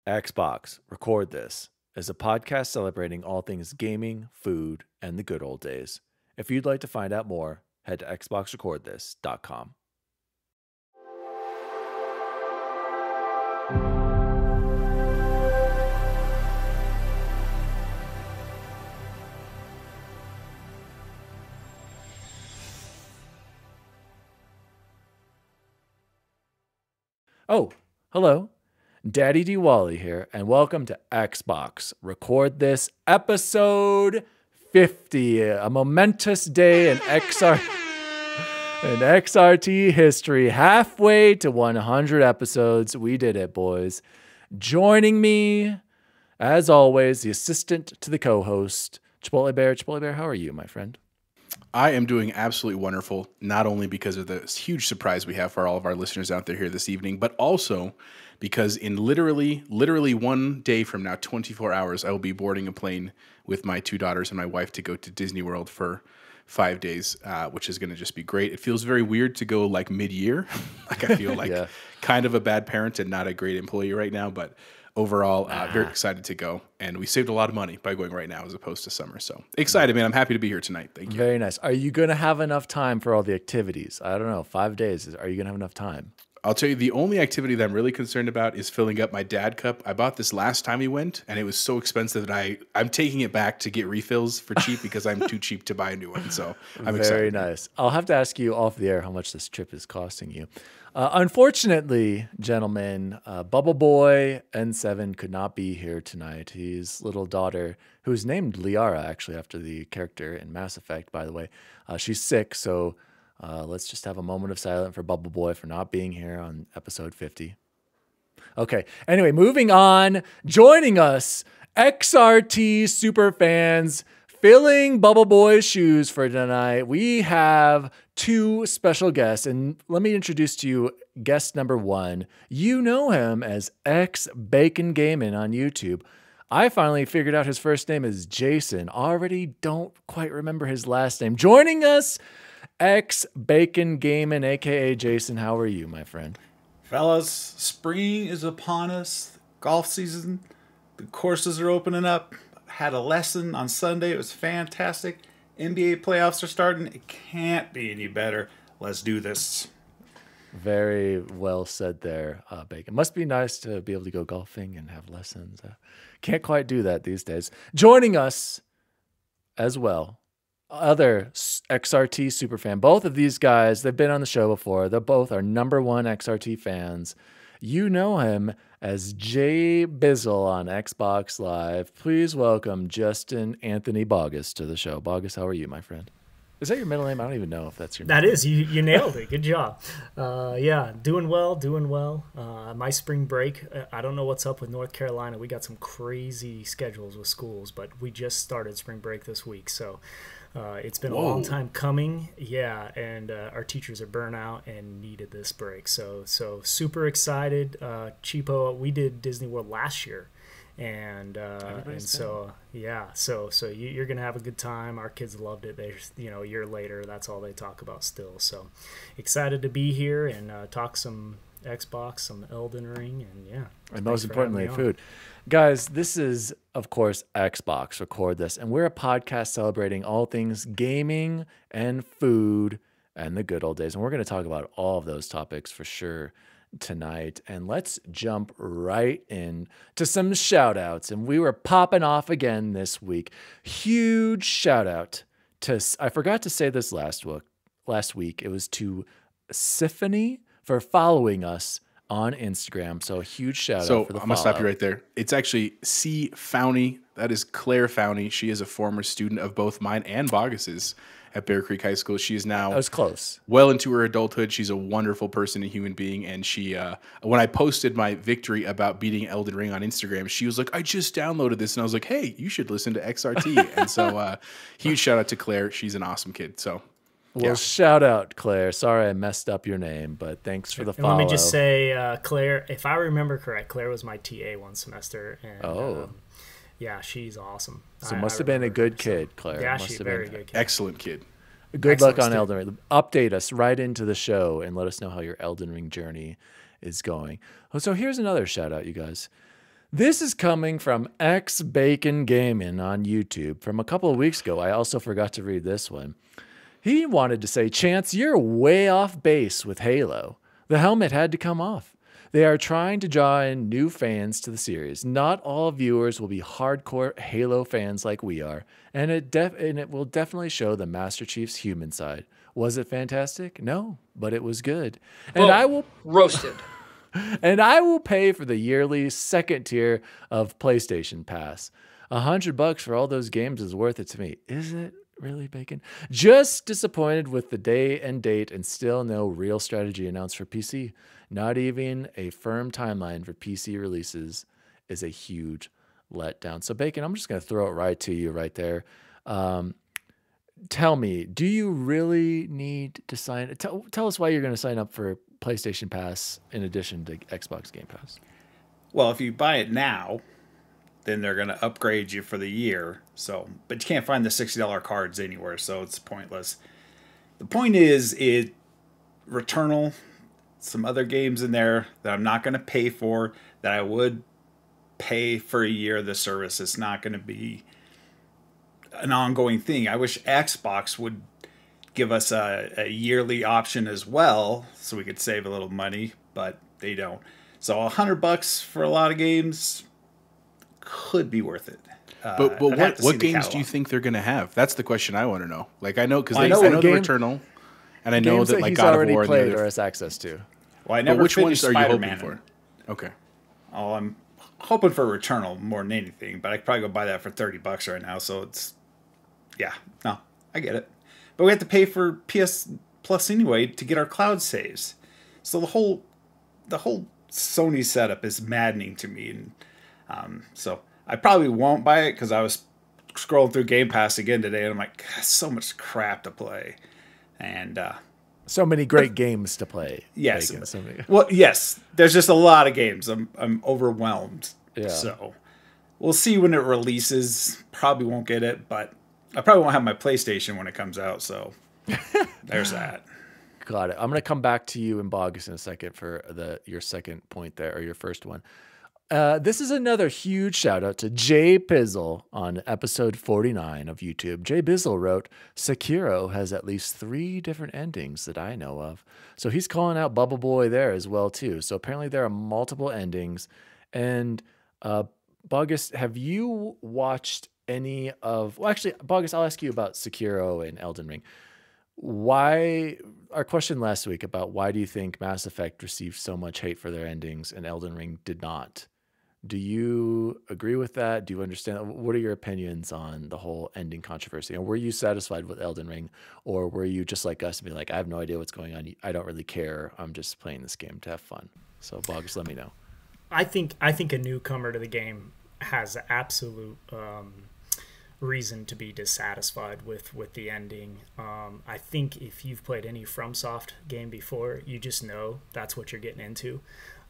Xbox, Record This is a podcast celebrating all things gaming, food, and the good old days. If you'd like to find out more, head to xboxrecordthis.com. Oh, hello. DaddyDWALLY here, and welcome to Xbox Record This episode 50, a momentous day in XRT history. Halfway to 100 episodes. We did it, boys. Joining me, as always, the assistant to the co-host, Chipotle Bear. Chipotle Bear, how are you, my friend? I am doing absolutely wonderful, not only because of the huge surprise we have for all of our listeners out there here this evening, but also because in literally 1 day from now, 24 hours, I will be boarding a plane with my 2 daughters and my wife to go to Disney World for 5 days, which is going to just be great. It feels very weird to go like mid-year. Like I feel like kind of a bad parent and not a great employee right now, but overall, very excited to go. And we saved a lot of money by going right now as opposed to summer. So excited, man. I'm happy to be here tonight. Thank you. Very nice. Are you going to have enough time for all the activities? I don't know. 5 days. Are you going to have enough time? I'll tell you, the only activity that I'm really concerned about is filling up my dad cup. I bought this last time we went, and it was so expensive that I'm taking it back to get refills for cheap because I'm too cheap to buy a new one. So I'm excited. Very nice. I'll have to ask you off the air how much this trip is costing you. Unfortunately, gentlemen, Bubble Boy N7 could not be here tonight. His little daughter, who's named Liara, actually, after the character in Mass Effect, by the way, she's sick, so let's just have a moment of silence for Bubble Boy for not being here on episode 50. Okay, anyway, moving on. Joining us, XRT super fans, filling Bubble Boy's shoes for tonight, we have 2 special guests, and let me introduce to you guest number 1. You know him as XbacongamN on YouTube. I finally figured out his first name is Jason. Already don't quite remember his last name. Joining us, XbacongamN, aka Jason. How are you, my friend? Fellas, spring is upon us. Golf season. The courses are opening up. Had a lesson on Sunday. It was fantastic. NBA playoffs are starting. It can't be any better. Let's do this. Very well said there, Bacon. Must be nice to be able to go golfing and have lessons. Can't quite do that these days. Joining us as well, other XRT superfan. Both of these guys, they've been on the show before. They both are #1 XRT fans. You know him as Jbizzle on Xbox Live. Please welcome Justin Anthony Bogus to the show. Bogus, how are you, my friend? Is that your middle name? I don't even know if that's your name. That is. You nailed it. Good job. Yeah, doing well. My spring break, I don't know what's up with North Carolina. We got some crazy schedules with schools, but we just started spring break this week, so it's been a long time coming. Yeah, and our teachers are burnt out and needed this break. So super excited. Cheapo, we did Disney World last year. And so you're gonna have a good time. Our kids loved it. They, a year later, that's all they talk about still. So excited to be here and talk some Xbox, some Elden Ring, and most importantly, food. Guys, this is of course Xbox Record This, and we're a podcast celebrating all things gaming and food and the good old days, and we're going to talk about all of those topics for sure tonight. And let's jump right in to some shout outs. And we were popping off again this week. Huge shout out to, I forgot to say this last week. It was to Symphony for following us on Instagram. So a huge shout out for the follow. I'm going to stop you right there. It's actually C. Fowney. That is Claire Fowney. She is a former student of both mine and Bogus's at Bear Creek High School. She is now well into her adulthood. She's a wonderful person and human being. And she, when I posted my victory about beating Elden Ring on Instagram, she was like, I just downloaded this. And I was like, hey, you should listen to XRT. And so huge shout out to Claire. She's an awesome kid. So well, shout out, Claire. Sorry I messed up your name, but thanks for the follow. Let me just say, Claire, if I remember correct, Claire was my TA one semester. And, yeah, she's awesome. So must have been a good kid, Claire. Yeah, she's a very good kid. Excellent kid. Good luck on Elden Ring. Update us right into the show and let us know how your Elden Ring journey is going. So here's another shout out, you guys. This is coming from XbacongamN on YouTube from a couple of weeks ago. I also forgot to read this one. He wanted to say, Chance, you're way off base with Halo. The helmet had to come off. They are trying to draw in new fans to the series. Not all viewers will be hardcore Halo fans like we are, and it will definitely show the Master Chief's human side. Was it fantastic? No, but it was good. And Well, I will roasted. and I will pay for the yearly second tier of PlayStation Pass. $100 for all those games is worth it to me. Is it really, Bacon? Just disappointed with the day and date and still no real strategy announced for PC. Not even a firm timeline for PC releases is a huge letdown. So, Bacon, I'm just going to throw it right to you right there. Tell me, do you really need to sign? Tell us why you're going to sign up for PlayStation Pass in addition to Xbox Game Pass. Well, if you buy it now, then they're going to upgrade you for the year. So, but you can't find the $60 cards anywhere, so it's pointless. The point is, Returnal, some other games in there that I'm not going to pay for, that I would pay for a year of the service. It's not going to be an ongoing thing. I wish Xbox would give us a yearly option as well, so we could save a little money, but they don't. So $100 for a lot of games could be worth it. But what games do you think they're going to have? That's the question I want to know. Like, I know because I know the Returnal, and I know that like he's God of already War played and the or other. has access to. Well, I But never which ones finished are you hoping Spider-Man. for? Okay. Oh, I'm hoping for Returnal more than anything, but I could probably go buy that for $30 right now. So it's, yeah, no, I get it. But we have to pay for PS Plus anyway to get our cloud saves. So the whole Sony setup is maddening to me, and so I probably won't buy it because I was scrolling through Game Pass again today, and I'm like, so much crap to play, and So many great games to play. yes, Bacon, so many. well, yes, there's just a lot of games. I'm overwhelmed. Yeah. So we'll see when it releases. Probably won't get it, but I probably won't have my PlayStation when it comes out. So there's that. Got it. I'm going to come back to you and Bogus in a second for your second point there, or your first one. This is another huge shout out to Jbizzle on episode 49 of YouTube. Jbizzle wrote, Sekiro has at least 3 different endings that I know of. So he's calling out Bubble Boy there as well too. So apparently there are multiple endings. And Bogus, have you watched any of... Well, actually, Bogus, I'll ask you about Sekiro and Elden Ring. Our question last week about why do you think Mass Effect received so much hate for their endings and Elden Ring did not? Do you agree with that? Do you understand? What are your opinions on the whole ending controversy? And were you satisfied with Elden Ring, or were you just like us and be like, I have no idea what's going on. I don't really care. I'm just playing this game to have fun. So Bogus, let me know. I think a newcomer to the game has absolute reason to be dissatisfied with the ending. I think if you've played any FromSoft game before, you just know that's what you're getting into.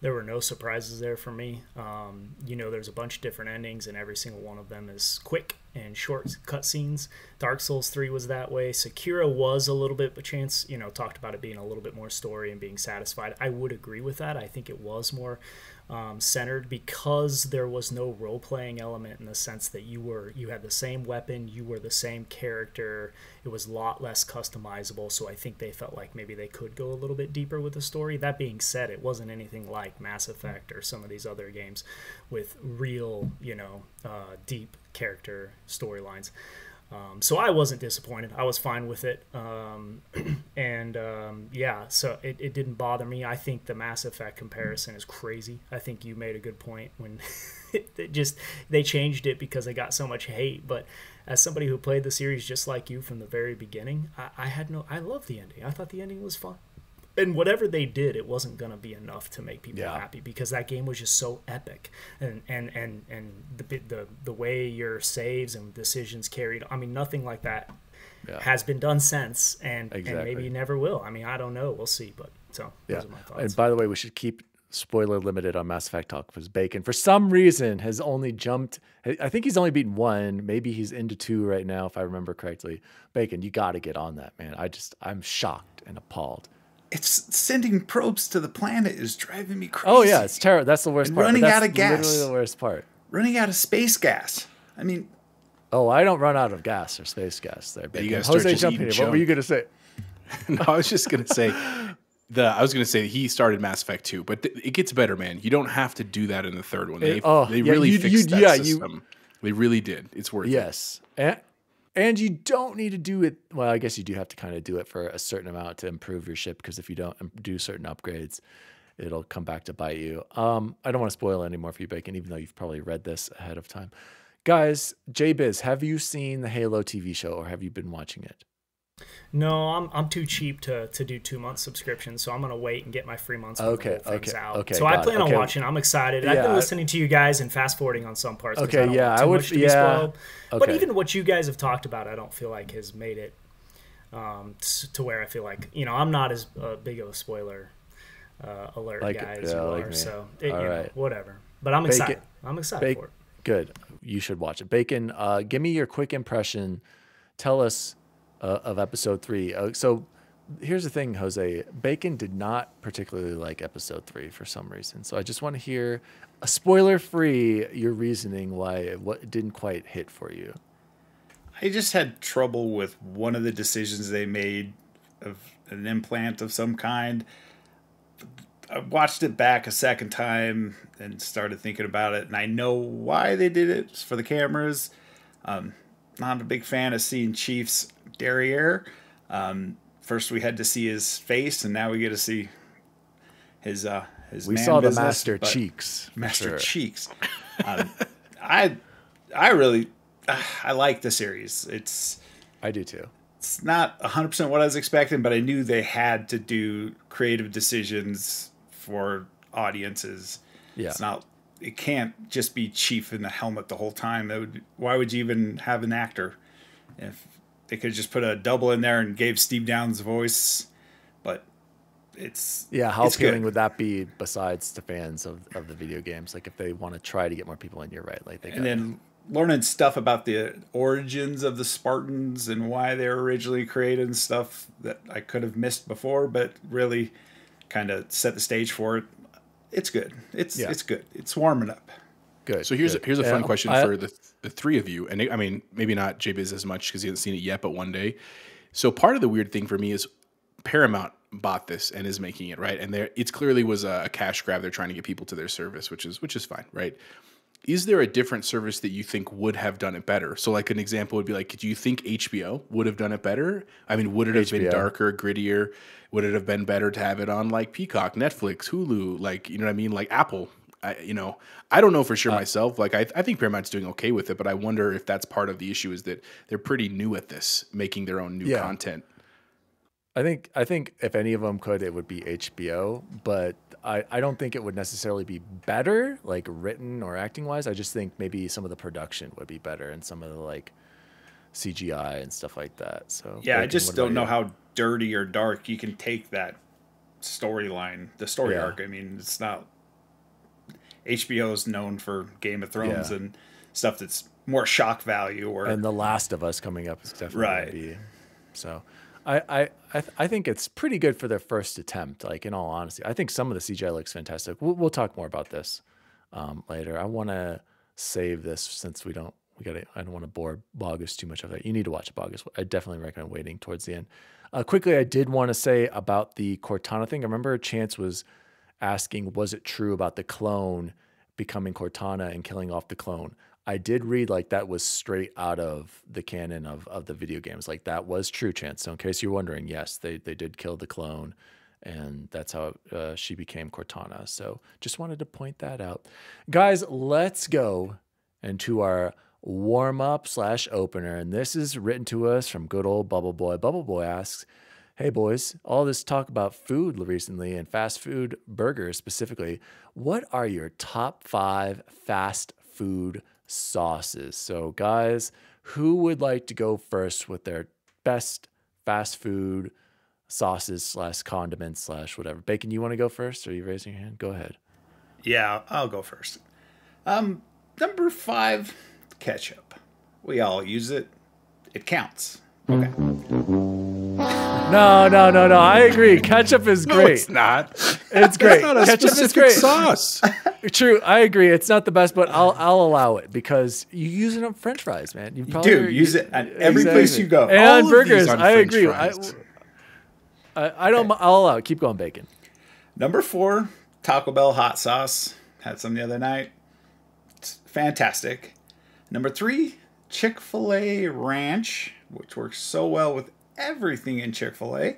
There were no surprises there for me. There's a bunch of different endings, and every single one of them is quick and short cutscenes. Dark Souls 3 was that way. Sekiro was a little bit, but Chance, talked about it being a little bit more story and being satisfied. I would agree with that. I think it was more centered because there was no role-playing element in the sense that you had the same weapon, you were the same character. It was a lot less customizable, so I think they felt like maybe they could go a little bit deeper with the story. That being said, it wasn't anything like Mass Effect or some of these other games with real, deep character storylines. So I wasn't disappointed. I was fine with it. So it didn't bother me. I think the Mass Effect comparison is crazy. I think you made a good point when they changed it because they got so much hate. But as somebody who played the series just like you from the very beginning, I love the ending. I thought the ending was fun. And whatever they did, it wasn't going to be enough to make people happy because that game was just so epic. And the way your saves and decisions carried, I mean, nothing like that has been done since, and maybe never will. I mean, I don't know. We'll see. But so those are my thoughts. And by the way, we should keep spoiler limited on Mass Effect talk because Bacon, for some reason, has only jumped. I think he's only beaten 1. Maybe he's into 2 right now, if I remember correctly. Bacon, you got to get on that, man. I'm shocked and appalled. it's sending probes to the planet is driving me crazy. Oh yeah, it's terrible. That's the worst part. Running out of gas. Literally the worst part. Running out of space gas. I mean, oh, I don't run out of gas or space gas there. You guys start Jose, just jump eating in. What junk. were you gonna say? No, I was just gonna say he started Mass Effect 2, but it gets better, man. You don't have to do that in the third one. They really fixed that system. They really did. It's worth it. Yes. And you don't need to do it. Well, I guess you do have to kind of do it for a certain amount to improve your ship, because if you don't do certain upgrades, it'll come back to bite you. I don't want to spoil any more for you, Bacon, even though you've probably read this ahead of time. Guys, JBiz, have you seen the Halo TV show, or have you been watching it? No, I'm too cheap to do 2-month subscriptions, so I'm gonna wait and get my free months when the whole thing's out. Okay, so I plan on watching. I'm excited. I've been listening to you guys and fast forwarding on some parts. Okay, I would. Be spoiled. Okay. But even what you guys have talked about, I don't feel like has made it to where I feel like I'm not as big of a spoiler alert guy as you are. Me. So whatever. But I'm excited. I'm excited for it. Good. You should watch it. Bacon, give me your quick impression. Tell us of episode 3. So here's the thing, Jose. Bacon did not particularly like episode 3 for some reason. So I just want to hear, a spoiler-free, your reasoning why what didn't quite hit for you. I just had trouble with one of the decisions they made of an implant of some kind. I watched it back a second time and started thinking about it, and I know why they did it. It's for the cameras. Not a big fan of seeing Chief's derriere. First we had to see his face, and now we get to see his we man saw business, the master cheeks. Master cheeks. I really I like the series. I do too. It's not 100% what I was expecting, but I knew they had to do creative decisions for audiences. Yeah. It can't just be Chief in the helmet the whole time. Why would you even have an actor? If they could just put a double in there and gave Steve Downes' voice, but how appealing good. would that be besides to fans of the video games? Like if they want to try to get more people in, you're right. Like then learning stuff about the origins of the Spartans and why they were originally created and stuff that I could have missed before, but really kind of set the stage for it. It's good. It's good. It's warming up. Good. So here's a fun question for the three of you, and I mean maybe not JBiz as much because he hasn't seen it yet, but one day. So part of the weird thing for me is Paramount bought this and is making it, right, and it clearly was a cash grab. They're trying to get people to their service, which is fine, right? Is there a different service that you think would have done it better? So like an example would be like, do you think HBO would have done it better? I mean, would it have been darker, grittier? Would it have been better to have it on like Peacock, Netflix, Hulu, like, you know what I mean? Like Apple, I don't know for sure myself. Like I think Paramount's doing okay with it, but I wonder if that's part of the issue is that they're pretty new at this, making their own new content. I think if any of them could, it would be HBO, but I don't think it would necessarily be better, like written or acting wise. I just think maybe some of the production would be better and some of the like CGI and stuff like that. So yeah, I just don't know how dirty or dark you can take that storyline, the story arc. I mean, it's not. HBO is known for Game of Thrones and stuff that's more shock value, and The Last of Us coming up is definitely going to be. So I think it's pretty good for their first attempt. Like in all honesty, I think some of the CGI looks fantastic. We'll talk more about this later. I want to save this since I don't want to bore Bogus too much of it. You need to watch Bogus. I definitely recommend waiting towards the end. Quickly, I did want to say about the Cortana thing. I remember Chance was asking, was it true about the clone becoming Cortana and killing off the clone? I did read like that was straight out of the canon of the video games. Like that was true, Chance. So in case you're wondering, yes, they did kill the clone, and that's how she became Cortana. So just wanted to point that out. Guys, let's go into our warm-up / opener. And this is written to us from good old Bubble Boy. Bubble Boy asks, hey boys, all this talk about food recently and fast food burgers specifically, what are your top 5 fast food sauces? So guys, who would like to go first with their best fast food sauces / condiments / whatever? Bacon, you want to go first? Are you raising your hand? Go ahead. Yeah, I'll go first. Number 5, ketchup. We all use it. It counts. Okay. No. I agree. Ketchup is No, great. it's not. It's great. It's not a Ketchup is specific great. sauce. True, I agree. It's not the best, but I'll allow it because you use it on French fries, man. You probably use it at every place you go. And All on of burgers. these on I French agree. fries. I don't. I'll allow it. Keep going, bacon. Number 4, Taco Bell hot sauce. Had some the other night. It's fantastic. Number 3, Chick-fil-A ranch, which works so well with everything in Chick-fil-A.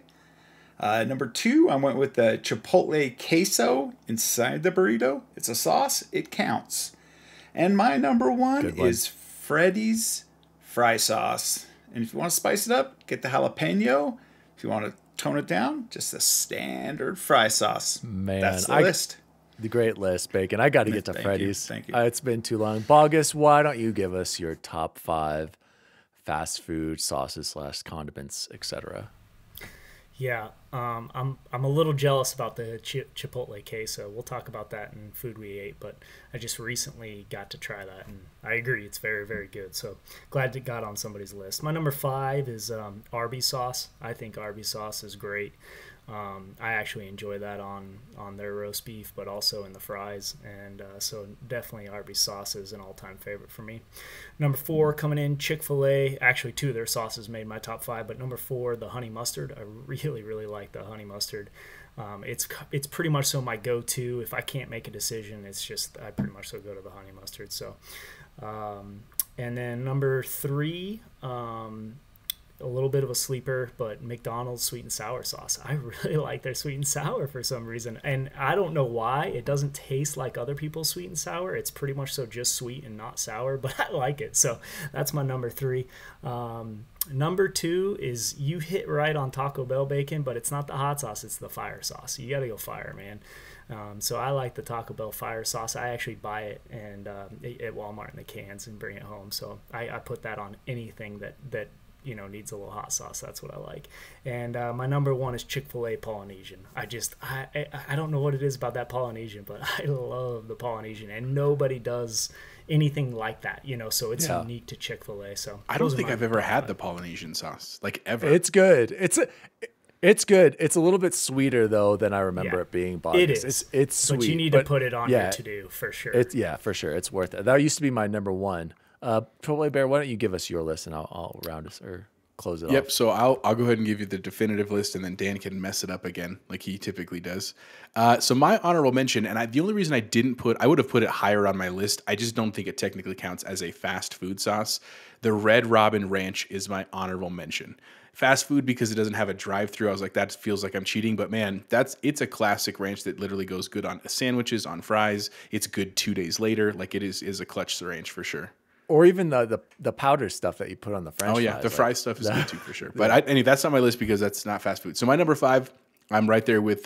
Number 2, I went with the Chipotle queso inside the burrito. It's a sauce. It counts. And my number 1 is Freddy's fry sauce. And if you want to spice it up, get the jalapeno. If you want to tone it down, just a standard fry sauce. Man, that's the list. The great list, Bacon. I got to get to Thank Freddy's. you. Thank you. It's been too long. Bogus, why don't you give us your top 5 fast food sauces / condiments, etc.? Yeah, I'm a little jealous about the Chipotle queso. We'll talk about that in food we ate, but I just recently got to try that, and I agree it's very, very good. So glad it got on somebody's list. My number 5 is Arby's sauce. I think Arby's sauce is great. I actually enjoy that on their roast beef, but also in the fries. And so definitely Arby's sauce is an all-time favorite for me. Number 4 coming in, Chick-fil-A. Actually, 2 of their sauces made my top 5, but number 4, the honey mustard. I really, really like the honey mustard. It's pretty much so my go-to. If I can't make a decision, it's just I pretty much so go to the honey mustard. So, and then number 3, a little bit of a sleeper, but McDonald's sweet and sour sauce. I really like their sweet and sour for some reason. And I don't know why. It doesn't taste like other people's sweet and sour. It's pretty much so just sweet and not sour, but I like it. So that's my number 3. Number 2 is you hit right on Taco Bell bacon, but it's not the hot sauce. It's the fire sauce. You got to go fire, man. So I like the Taco Bell fire sauce. I actually buy it and at Walmart in the cans and bring it home. So I put that on anything that needs a little hot sauce. That's what I like. And my number 1 is Chick-fil-A Polynesian. I don't know what it is about that Polynesian, but I love the Polynesian, and nobody does anything like that, so it's unique to Chick-fil-A. So I don't think I've ever had the Polynesian sauce, like ever. It's good. It's good. It's a little bit sweeter though than I remember it being. Bogus. It is. It's sweet. But you need to put it on your to-do for sure. For sure. It's worth it. That used to be my number 1. Chipotle Bear, why don't you give us your list and I'll round us or close it off. Yep. So I'll go ahead and give you the definitive list, and then Dan can mess it up again like he typically does. So my honorable mention, and the only reason I would have put it higher on my list. I just don't think it technically counts as a fast food sauce. The Red Robin Ranch is my honorable mention. Fast food because it doesn't have a drive-through. I was like, that feels like I'm cheating, but man, it's a classic ranch that literally goes good on sandwiches, on fries. It's good 2 days later. Like it is a clutch ranch for sure. Or even the powder stuff that you put on the French fries. Oh yeah, the fry stuff is good too for sure. But that's on my list because that's not fast food. So my number 5, I'm right there with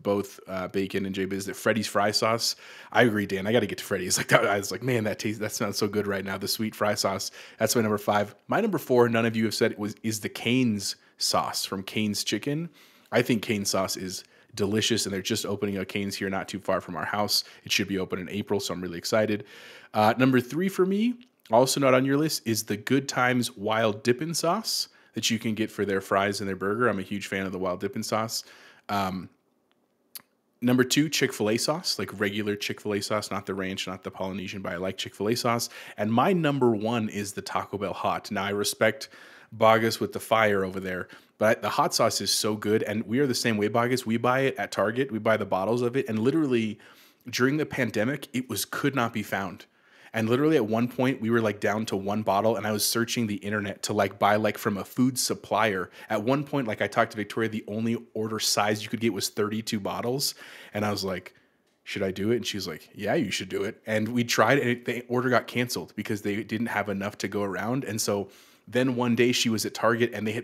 both Bacon and Jbizzle. That Freddy's fry sauce. I agree, Dan. I got to get to Freddy's. Like I was like, man, that sounds so good right now. The sweet fry sauce. That's my number 5. My number 4. None of you have said it is the Cane's sauce from Cane's Chicken. I think Cane's sauce is delicious, and they're just opening a Cane's here not too far from our house. It should be open in April, so I'm really excited. Number 3 for me, also not on your list, is the Good Times Wild Dippin' Sauce that you can get for their fries and their burger. I'm a huge fan of the Wild Dippin' Sauce. Number 2, Chick-fil-A sauce, like regular Chick-fil-A sauce, not the ranch, not the Polynesian, but I like Chick-fil-A sauce. And my number 1 is the Taco Bell hot. Now, I respect Bogus with the fire over there, but the hot sauce is so good, and we are the same way, Bogus. We buy it at Target. We buy the bottles of it, and literally during the pandemic, could not be found. And literally at one point we were like down to 1 bottle, and I was searching the internet to like buy like from a food supplier. At one point, like I talked to Victoria, the only order size you could get was 32 bottles. And I was like, should I do it? And she was like, yeah, you should do it. And we tried, and the order got canceled because they didn't have enough to go around. And so then one day she was at Target, and they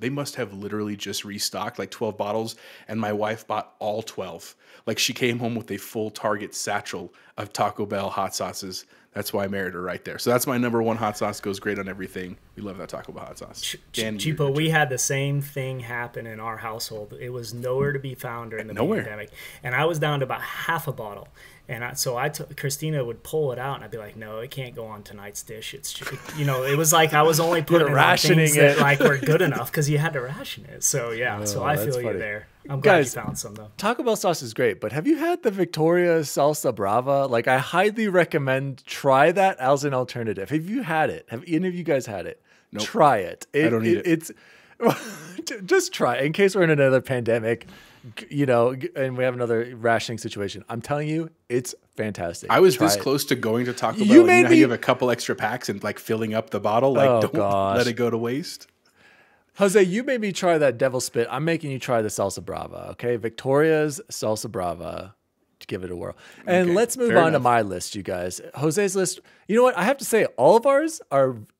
must have literally just restocked like 12 bottles. And my wife bought all 12. Like she came home with a full Target satchel of Taco Bell hot sauces. That's why I married her right there. So that's my number one hot sauce. Goes great on everything. We love that Taco Bell hot sauce. Cheapo, we had the same thing happen in our household. It was nowhere to be found during the pandemic. And I was down to about half a bottle. And so Christina would pull it out, and I'd be like, "No, it can't go on tonight's dish." It's it was like I was only putting it on things that like were good enough because you had to ration it. So yeah, so I feel you there. I'm glad you found some though. Taco Bell sauce is great, but have you had the Victoria Salsa Brava? Like, I highly recommend try that as an alternative. Have you had it? Have any of you guys had it? Nope. Try it. I don't eat it. It's just try it in case we're in another pandemic. And we have another rationing situation. I'm telling you, it's fantastic. I was this close to going to Taco Bell. You how you have a couple extra packs and like filling up the bottle. Like, don't let it go to waste. Jose, you made me try that devil spit. I'm making you try the salsa brava. Okay, Victoria's salsa brava. To give it a whirl. And let's move on to my list, you guys. Jose's list. You know what? I have to say, all of ours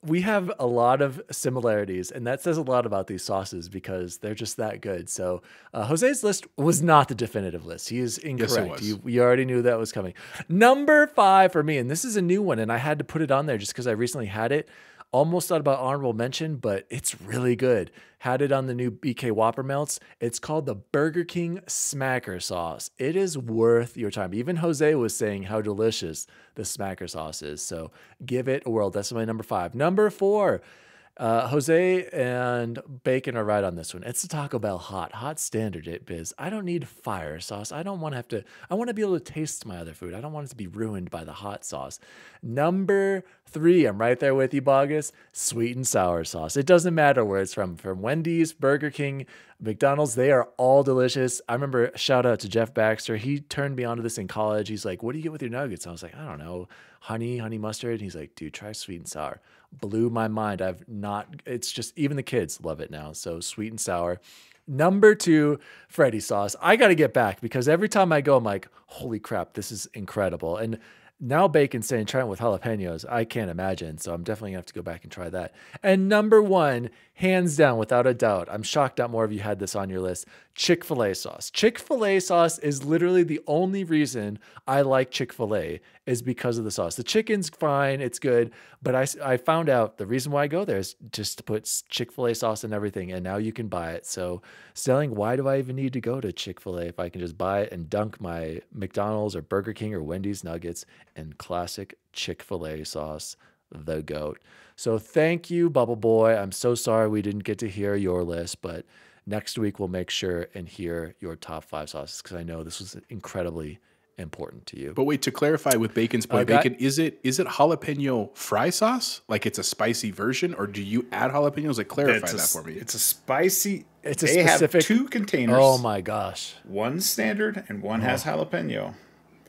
we have a lot of similarities, and that says a lot about these sauces because they're just that good. So Jose's list was not the definitive list. He is incorrect. Yes, it was. You already knew that was coming. Number 5 for me, and this is a new one, and I had to put it on there just because I recently had it. Almost thought about honorable mention, but it's really good. Had it on the new BK Whopper Melts. It's called the Burger King Smacker Sauce. It is worth your time. Even Jose was saying how delicious the Smacker Sauce is. So give it a whirl. That's my number 5. Number 4. Jose and Bacon are right on this one. It's the Taco Bell hot standard Biz. I don't need fire sauce. I don't want to have to, I want to be able to taste my other food. I don't want it to be ruined by the hot sauce. Number 3, I'm right there with you, Bogus, sweet and sour sauce. It doesn't matter where it's from Wendy's, Burger King, McDonald's, they are all delicious. I remember, shout out to Jeff Baxter. He turned me onto this in college. He's like, what do you get with your nuggets? I was like, I don't know, honey mustard. And he's like, dude, try sweet and sour. Blew my mind. It's just, even the kids love it now. So sweet and sour. Number 2, Freddy sauce. I got to get back because every time I go, I'm like, holy crap, this is incredible. And now Bacon's saying try it with jalapenos. I can't imagine. So I'm definitely gonna have to go back and try that. And number 1, hands down, without a doubt, I'm shocked that more of you had this on your list, Chick-fil-A sauce. Chick-fil-A sauce is literally the only reason I like Chick-fil-A is because of the sauce. The chicken's fine, it's good, but I found out the reason why I go there is just to put Chick-fil-A sauce in everything, and now you can buy it. So Stelling, why do I even need to go to Chick-fil-A if I can just buy it and dunk my McDonald's or Burger King or Wendy's nuggets in classic Chick-fil-A sauce, the GOAT. So thank you, Bubble Boy. I'm so sorry we didn't get to hear your list, but next week we'll make sure and hear your top 5 sauces because I know this was incredibly important to you. But wait, to clarify with Bacon's point, Bacon, is it jalapeno fry sauce? Like it's a spicy version, or do you add jalapenos? Like clarify that for me. It's a spicy. It's a specific. Have 2 containers. Oh my gosh. One standard and one has jalapeno.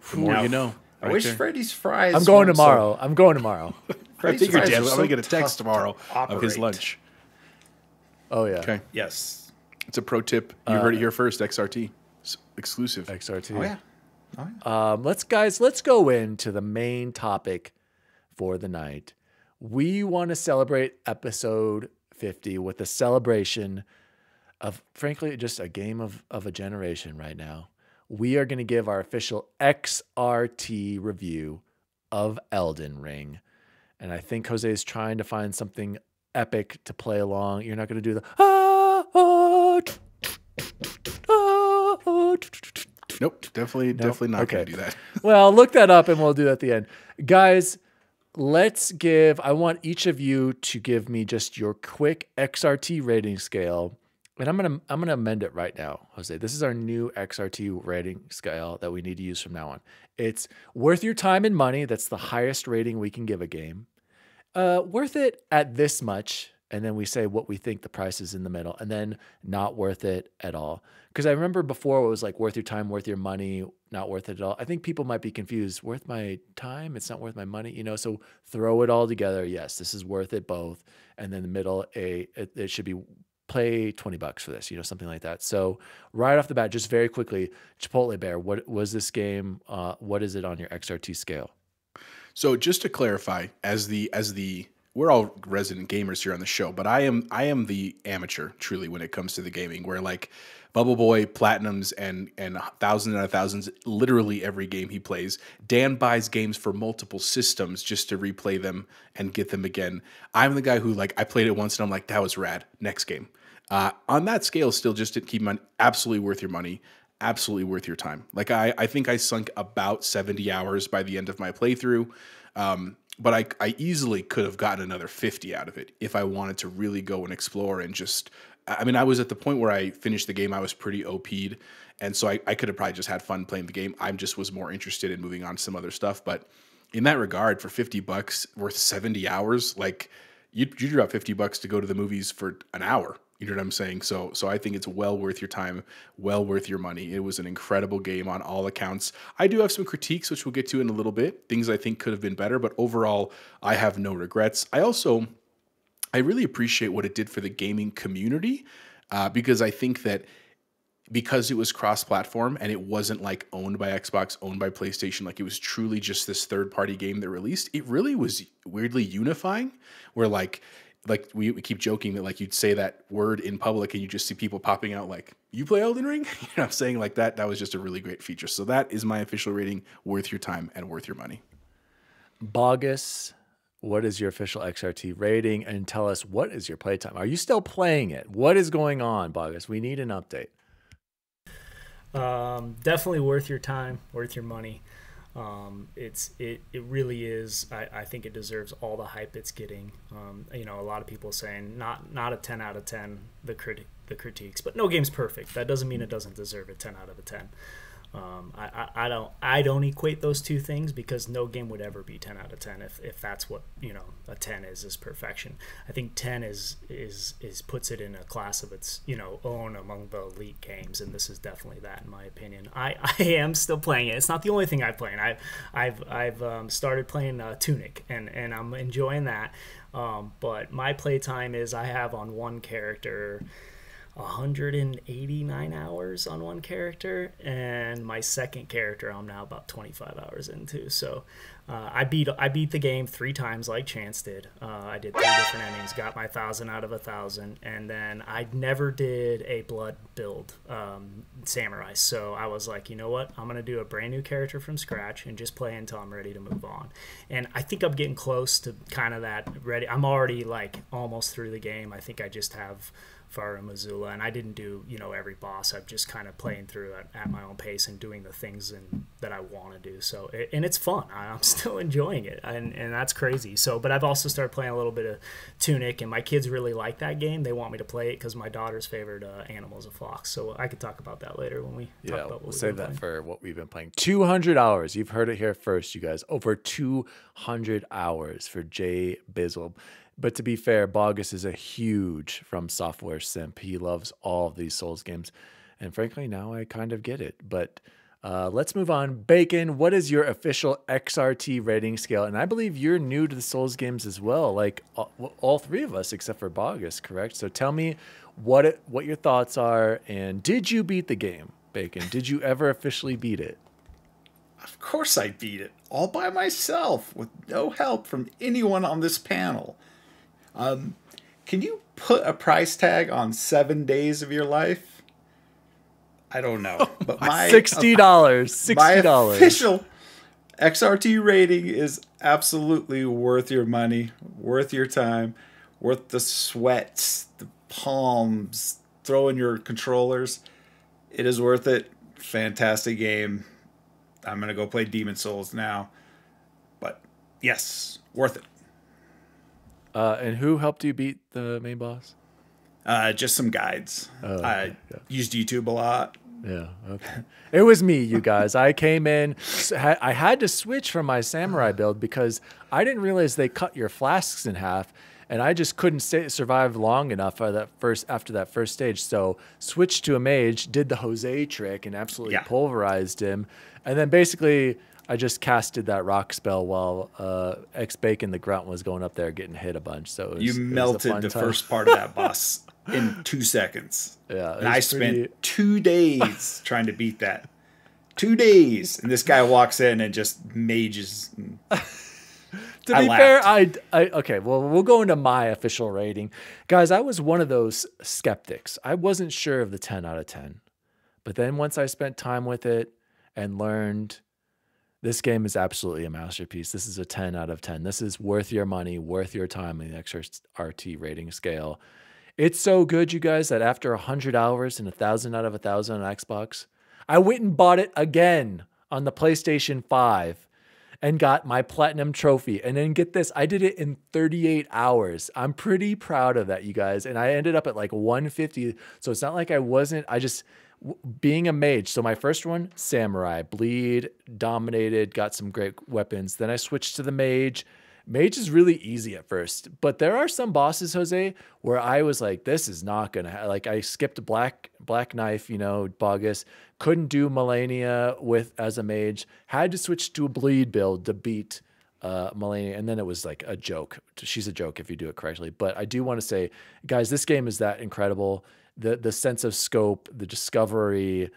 The more you know. I wish Freddy's fries. I'm going tomorrow. I'm going tomorrow. I figured, Dad. I'm going to get a text tomorrow of his lunch. Oh, yeah. Okay. Yes. It's a pro tip. You heard it here first. XRT. Exclusive. XRT. Oh, yeah. Let's go into the main topic for the night. We want to celebrate episode 50 with a celebration of, frankly, just a game of a generation right now. We are going to give our official XRT review of Elden Ring. And I think Jose is trying to find something epic to play along. You're not going to do the Nope, definitely not going to do that. Well, look that up and we'll do that at the end. Guys, I want each of you to give me just your quick XRT rating scale. And I'm gonna amend it right now, Jose. This is our new XRT rating scale that we need to use from now on. It's worth your time and money. That's the highest rating we can give a game. Worth it at this much. And then we say what we think the price is in the middle, and then not worth it at all. Because I remember before it was like worth your time, worth your money, not worth it at all. I think people might be confused. Worth my time? It's not worth my money, so throw it all together. Yes, this is worth it both. And then the middle, it should be play $20 for this, something like that. So right off the bat, just very quickly, Chipotle Bear, what was this game? What is it on your XRT scale? So just to clarify, we're all resident gamers here on the show, but I am the amateur truly when it comes to the gaming, where like Bubble Boy platinums and thousands and thousands literally every game he plays. Dan buys games for multiple systems just to replay them and get them again. I'm the guy who, like, I played it once and I'm like, that was rad. Next game. On that scale, still just to keep in mind, absolutely worth your money, absolutely worth your time. Like I think I sunk about 70 hours by the end of my playthrough. But I easily could have gotten another 50 out of it if I wanted to really go and explore and just, I mean, I was at the point where I finished the game, I was pretty OP'd. And so I could have probably just had fun playing the game. I just was more interested in moving on to some other stuff. But in that regard, for $50 worth 70 hours, like you drop $50 to go to the movies for an hour. You know what I'm saying? So I think it's well worth your time, well worth your money. It was an incredible game on all accounts. I do have some critiques, which we'll get to in a little bit, things I think could have been better, but overall, I have no regrets. I really appreciate what it did for the gaming community, because I think that because it was cross-platform and it wasn't like owned by Xbox, owned by PlayStation, like it was truly just this third-party game that released, it really was weirdly unifying, where like we keep joking that like you'd say that word in public and you just see people popping out like, you play Elden Ring? You know what I'm saying? Like that was just a really great feature. So that is my official rating, worth your time and worth your money. Bogus, what is your official XRT rating? And tell us, what is your playtime? Are you still playing it? What is going on, Bogus? We need an update. Definitely worth your time, worth your money. It really is. I think it deserves all the hype it's getting. You know, a lot of people saying not a 10 out of 10, the critiques, but no game's perfect. That doesn't mean it doesn't deserve a 10 out of a 10. I don't equate those two things, because no game would ever be 10 out of 10 if that's what, you know, a 10 is perfection. I think 10 is puts it in a class of its, you know, own among the elite games, and this is definitely that in my opinion. I am still playing it. It's not the only thing I've played. I've started playing Tunic, and I'm enjoying that. But my playtime is, I have on one character 189 hours on one character, and my second character I'm now about 25 hours into. So I beat the game 3 times like Chance did. I did 3 different endings, got my 1,000 out of 1,000, and then I never did a blood build samurai. So I was like, you know what, I'm gonna do a brand new character from scratch and just play until I'm ready to move on. And I think I'm getting close to kind of that ready. I'm already like almost through the game. I think I just have Farah Missoula, and I didn't do, you know, every boss. I'm just kind of playing through it at my own pace and doing the things that I want to do. So and it's fun. I'm still enjoying it, and that's crazy. So, but I've also started playing a little bit of Tunic, and my kids really like that game. They want me to play it because my daughter's favorite animal is a fox. So I could talk about that later when we talk about what we'll save that for what we've been playing. 200 hours. You've heard it here first, you guys. Over 200 hours for Jbizzle. But to be fair, Bogus is a huge From Software simp. He loves all of these Souls games. And frankly, now I kind of get it. But let's move on. Bacon, what is your official XRT rating scale? And I believe you're new to the Souls games as well, like all 3 of us except for Bogus, correct? So tell me what your thoughts are. And did you beat the game, Bacon? Did you ever officially beat it? Of course I beat it, all by myself, with no help from anyone on this panel. Can you put a price tag on 7 days of your life? I don't know, but my $60. My official XRT rating is absolutely worth your money, worth your time, worth the sweats, the palms, throwing your controllers. It is worth it. Fantastic game. I'm gonna go play Demon Souls now, but yes, worth it. And who helped you beat the main boss? Just some guides. I used YouTube a lot. Yeah, okay. It was me, you guys. I came in. I had to switch from my samurai build because I didn't realize they cut your flasks in half, and I just couldn't survive long enough after that first stage. So switched to a mage, did the Jose trick, and absolutely pulverized him. And then basically I just casted that rock spell while Xbacon the Grunt was going up there getting hit a bunch. So you melted the first part of that boss in 2 seconds. Yeah, and I spent 2 days trying to beat that. 2 days, and this guy walks in and just mages. To I be fair, laughed. okay, well, we'll go into my official rating. Guys, I was one of those skeptics. I wasn't sure of the 10 out of 10. But then once I spent time with it and learned this game is absolutely a masterpiece. This is a 10 out of 10. This is worth your money, worth your time in the XRT rating scale. It's so good, you guys, that after 100 hours and 1,000 out of 1,000 on Xbox, I went and bought it again on the PlayStation 5 and got my platinum trophy. And then get this, I did it in 38 hours. I'm pretty proud of that, you guys. And I ended up at like 150. So it's not like being a mage. So my first one, samurai, bleed, dominated, got some great weapons. Then I switched to the mage. Mage is really easy at first, but there are some bosses, Jose, where I was like, this is not going to, like I skipped Black Knife, Bogus, couldn't do Melania as a mage, had to switch to a bleed build to beat Melania. And then it was like a joke. She's a joke if you do it correctly. But I do want to say, guys, this game is that incredible. The sense of scope, the discovery,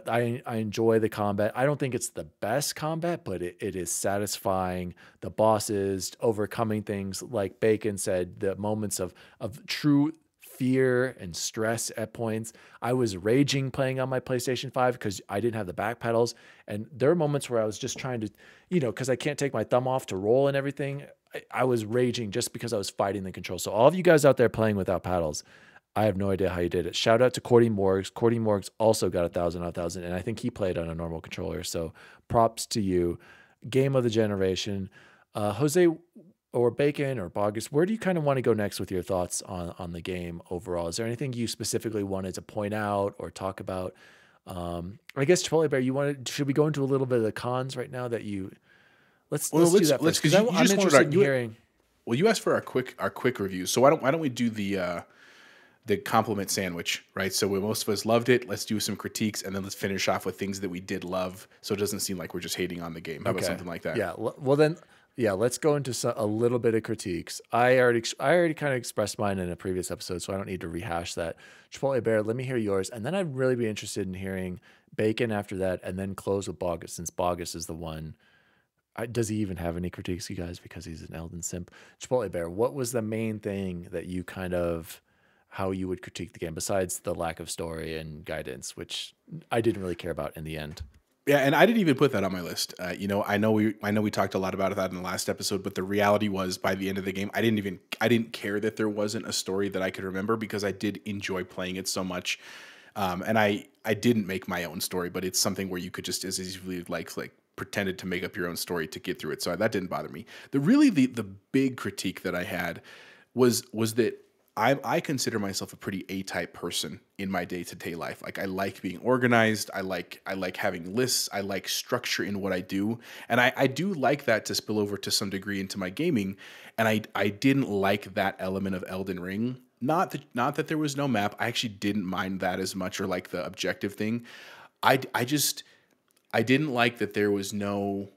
I enjoy the combat. I don't think it's the best combat, but it is satisfying. The bosses, overcoming things like Bacon said, the moments of true fear and stress at points. I was raging playing on my PlayStation 5 because I didn't have the back pedals. And there are moments where I was just trying to, because I can't take my thumb off to roll and everything. I was raging just because I was fighting the control. So all of you guys out there playing without paddles, I have no idea how you did it. Shout out to Cordy Morgs. Cordy Morgs also got 1,000 out of 1,000, and I think he played on a normal controller. So props to you. Game of the generation. Jose or Bacon or Bogus, where do you kind of want to go next with your thoughts on the game overall? Is there anything you specifically wanted to point out or talk about? I guess Chipotle Bear, should we go into a little bit of the cons right now that you? Let's do that first. Because I'm interested in hearing. Well, you asked for our quick reviews, so why don't we do the compliment sandwich, right? So most of us loved it. Let's do some critiques, and then let's finish off with things that we did love, so it doesn't seem like we're just hating on the game. How about something like that? Yeah. Well, then, let's go into a little bit of critiques. I already kind of expressed mine in a previous episode, so I don't need to rehash that. Chipotle Bear, let me hear yours, and then I'd really be interested in hearing Bacon after that, and then close with Bogus, since Bogus is the one. Does he even have any critiques, you guys? Because he's an Elden simp. Chipotle Bear, what was the main thing that you how you would critique the game besides the lack of story and guidance, which I didn't really care about in the end? Yeah, and I didn't even put that on my list. I know we talked a lot about that in the last episode, but the reality was by the end of the game, I didn't care that there wasn't a story that I could remember because I did enjoy playing it so much. And I didn't make my own story, but it's something where you could just as easily like pretended to make up your own story to get through it. So that didn't bother me. The big critique that I had was that I consider myself a pretty A-type person in my day-to-day life. Like I like being organized. I like having lists. I like structure in what I do. And I do like that to spill over to some degree into my gaming. And I didn't like that element of Elden Ring. Not that there was no map. I actually didn't mind that as much, or like the objective thing. I didn't like that there was no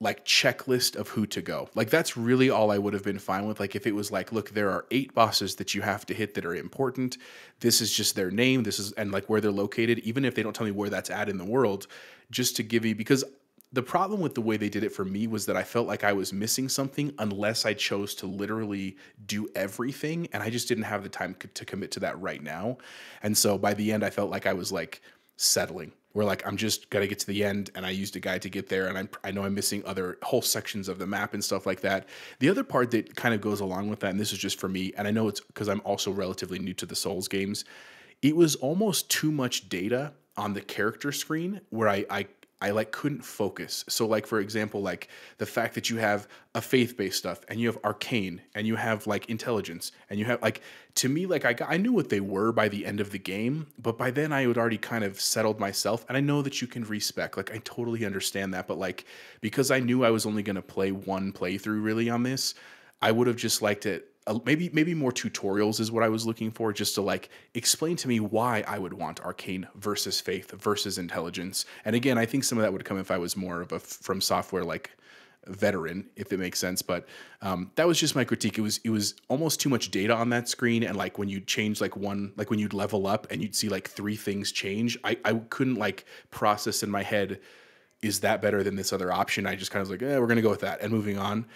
like checklist of who to go. Like that's really all I would have been fine with. Like if it was like, look, there are 8 bosses that you have to hit that are important. This is just their name. And like where they're located, even if they don't tell me where that's at in the world, just to give you, because the problem with the way they did it for me was that I felt like I was missing something unless I chose to literally do everything. And I just didn't have the time to commit to that right now. And so by the end, I felt like I was like settling. Where like I'm just gotta get to the end, and I used a guide to get there, and I know I'm missing other whole sections of the map and stuff like that. The other part that kind of goes along with that, and this is just for me, and I know it's because I'm also relatively new to the Souls games, it was almost too much data on the character screen where I like couldn't focus. So like, for example, like the fact that you have a faith-based stuff and you have arcane and you have like intelligence and you have like, to me, like I knew what they were by the end of the game, but by then I had already kind of settled myself. And I know that you can respec, like I totally understand that. But like, because I knew I was only going to play one playthrough really on this, I would have just liked it. Maybe more tutorials is what I was looking for, just to like explain to me why I would want arcane versus faith versus intelligence. And again, I think some of that would come if I was more of a From Software like veteran, if it makes sense. But that was just my critique. It was almost too much data on that screen, and like when you change like when you'd level up and you'd see like 3 things change, I couldn't like process in my head is that better than this other option? I just kind of was like, we're going to go with that and moving on.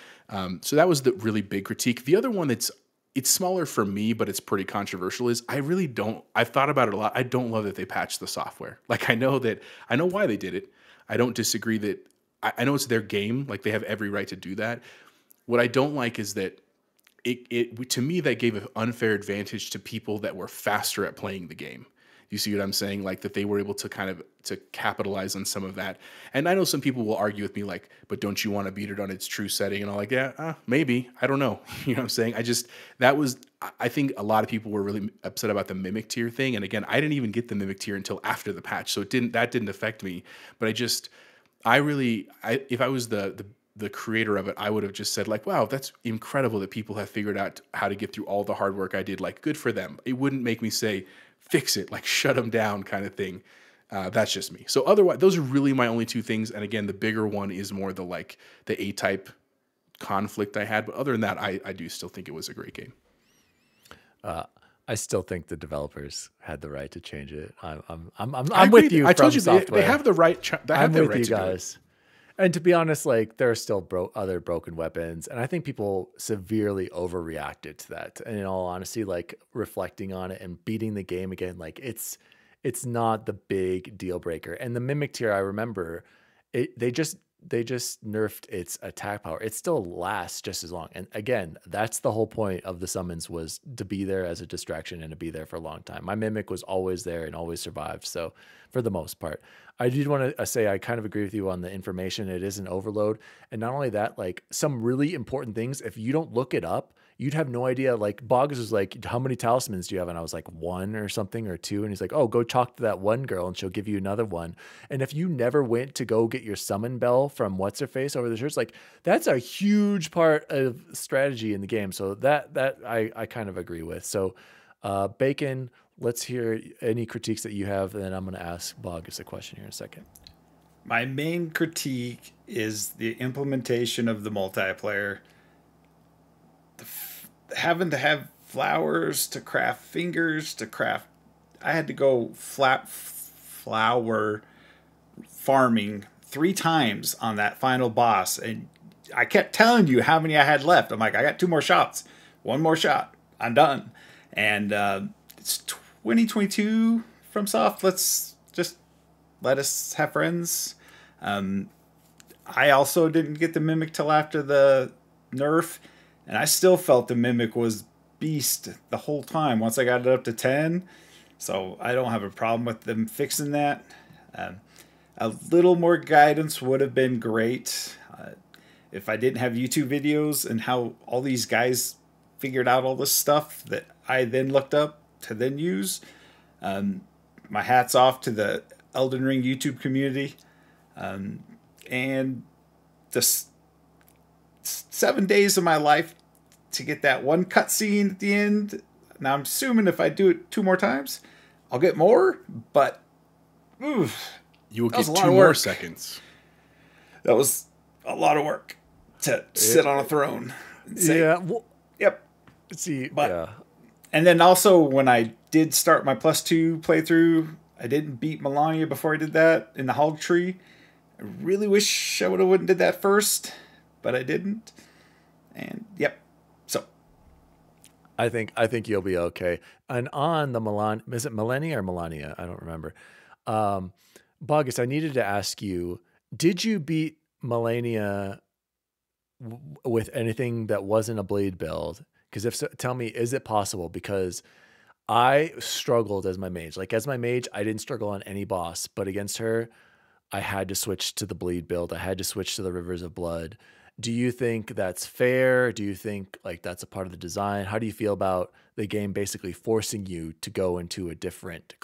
So that was the really big critique. The other one it's smaller for me, but it's pretty controversial is I've thought about it a lot. I don't love that they patched the software. Like I know why they did it. I don't disagree that I know it's their game. Like they have every right to do that. What I don't like is that it to me, that gave an unfair advantage to people that were faster at playing the game. You see what I'm saying? Like that they were able to to capitalize on some of that. And I know some people will argue with me like, but don't you want to beat it on its true setting? And I'm like, yeah, maybe. I don't know. You know what I'm saying? I think a lot of people were really upset about the mimic tier thing. And again, I didn't even get the mimic tier until after the patch. So that didn't affect me. But if I was the creator of it, I would have just said like, wow, that's incredible that people have figured out how to get through all the hard work I did. Like, good for them. It wouldn't make me say, fix it, like shut them down kind of thing. That's just me. So otherwise, those are really my only two things. And again, the bigger one is more the A-type conflict I had. But other than that, I do still think it was a great game. I still think the developers had the right to change it. I'm with you. I told you they have the right. I'm with you guys. And to be honest, like there are still other broken weapons, and I think people severely overreacted to that. And in all honesty, like reflecting on it and beating the game again, like it's not the big deal breaker. And the mimic tier, I remember, they just nerfed its attack power. It still lasts just as long. And again, that's the whole point of the summons, was to be there as a distraction and to be there for a long time. My mimic was always there and always survived. So for the most part, I did want to say I kind of agree with you on the information. It is an overload. And not only that, like some really important things, if you don't look it up, you'd have no idea. Like Boggs was like, how many talismans do you have? And I was like, 1 or something or 2. And he's like, oh, go talk to that one girl and she'll give you another one. And if you never went to go get your summon bell from what's her face over the shirts, like that's a huge part of strategy in the game. So that I kind of agree with. So Bacon, let's hear any critiques that you have. And then I'm going to ask Boggs a question here in a second. My main critique is the implementation of the multiplayer. Having to have flowers to craft fingers to craft. I had to go flower farming 3 times on that final boss. And I kept telling you how many I had left. I'm like, I got 2 more shots. 1 more shot. I'm done. And it's 2022 from Soft. Let's just let us have friends. I also didn't get the mimic till after the nerf. And I still felt the mimic was beast the whole time once I got it up to 10. So I don't have a problem with them fixing that. A little more guidance would have been great. If I didn't have YouTube videos and how all these guys figured out all this stuff that I then looked up to then use. My hat's off to the Elden Ring YouTube community. And the 7 days of my life to get that one cutscene at the end. Now I'm assuming if I do it 2 more times, I'll get more, but oof, you will get 2 more seconds. That was a lot of work to sit on a throne. And say, yep. See, And then also when I did start my +2 playthrough, I didn't beat Melania before I did that in the hog tree. I really wish I would have did that first, but I didn't. And so I think you'll be okay. And on the is it Melania or Melania? I don't remember. Boggs, I needed to ask you, did you beat Melania with anything that wasn't a blade build? Because if so, tell me, is it possible? Because I struggled as my mage. Like as my mage, I didn't struggle on any boss, but against her, I had to switch to the bleed build. I had to switch to the Rivers of Blood. Do you think that's fair? Do you think like that's a part of the design? How do you feel about the game basically forcing you to go into a different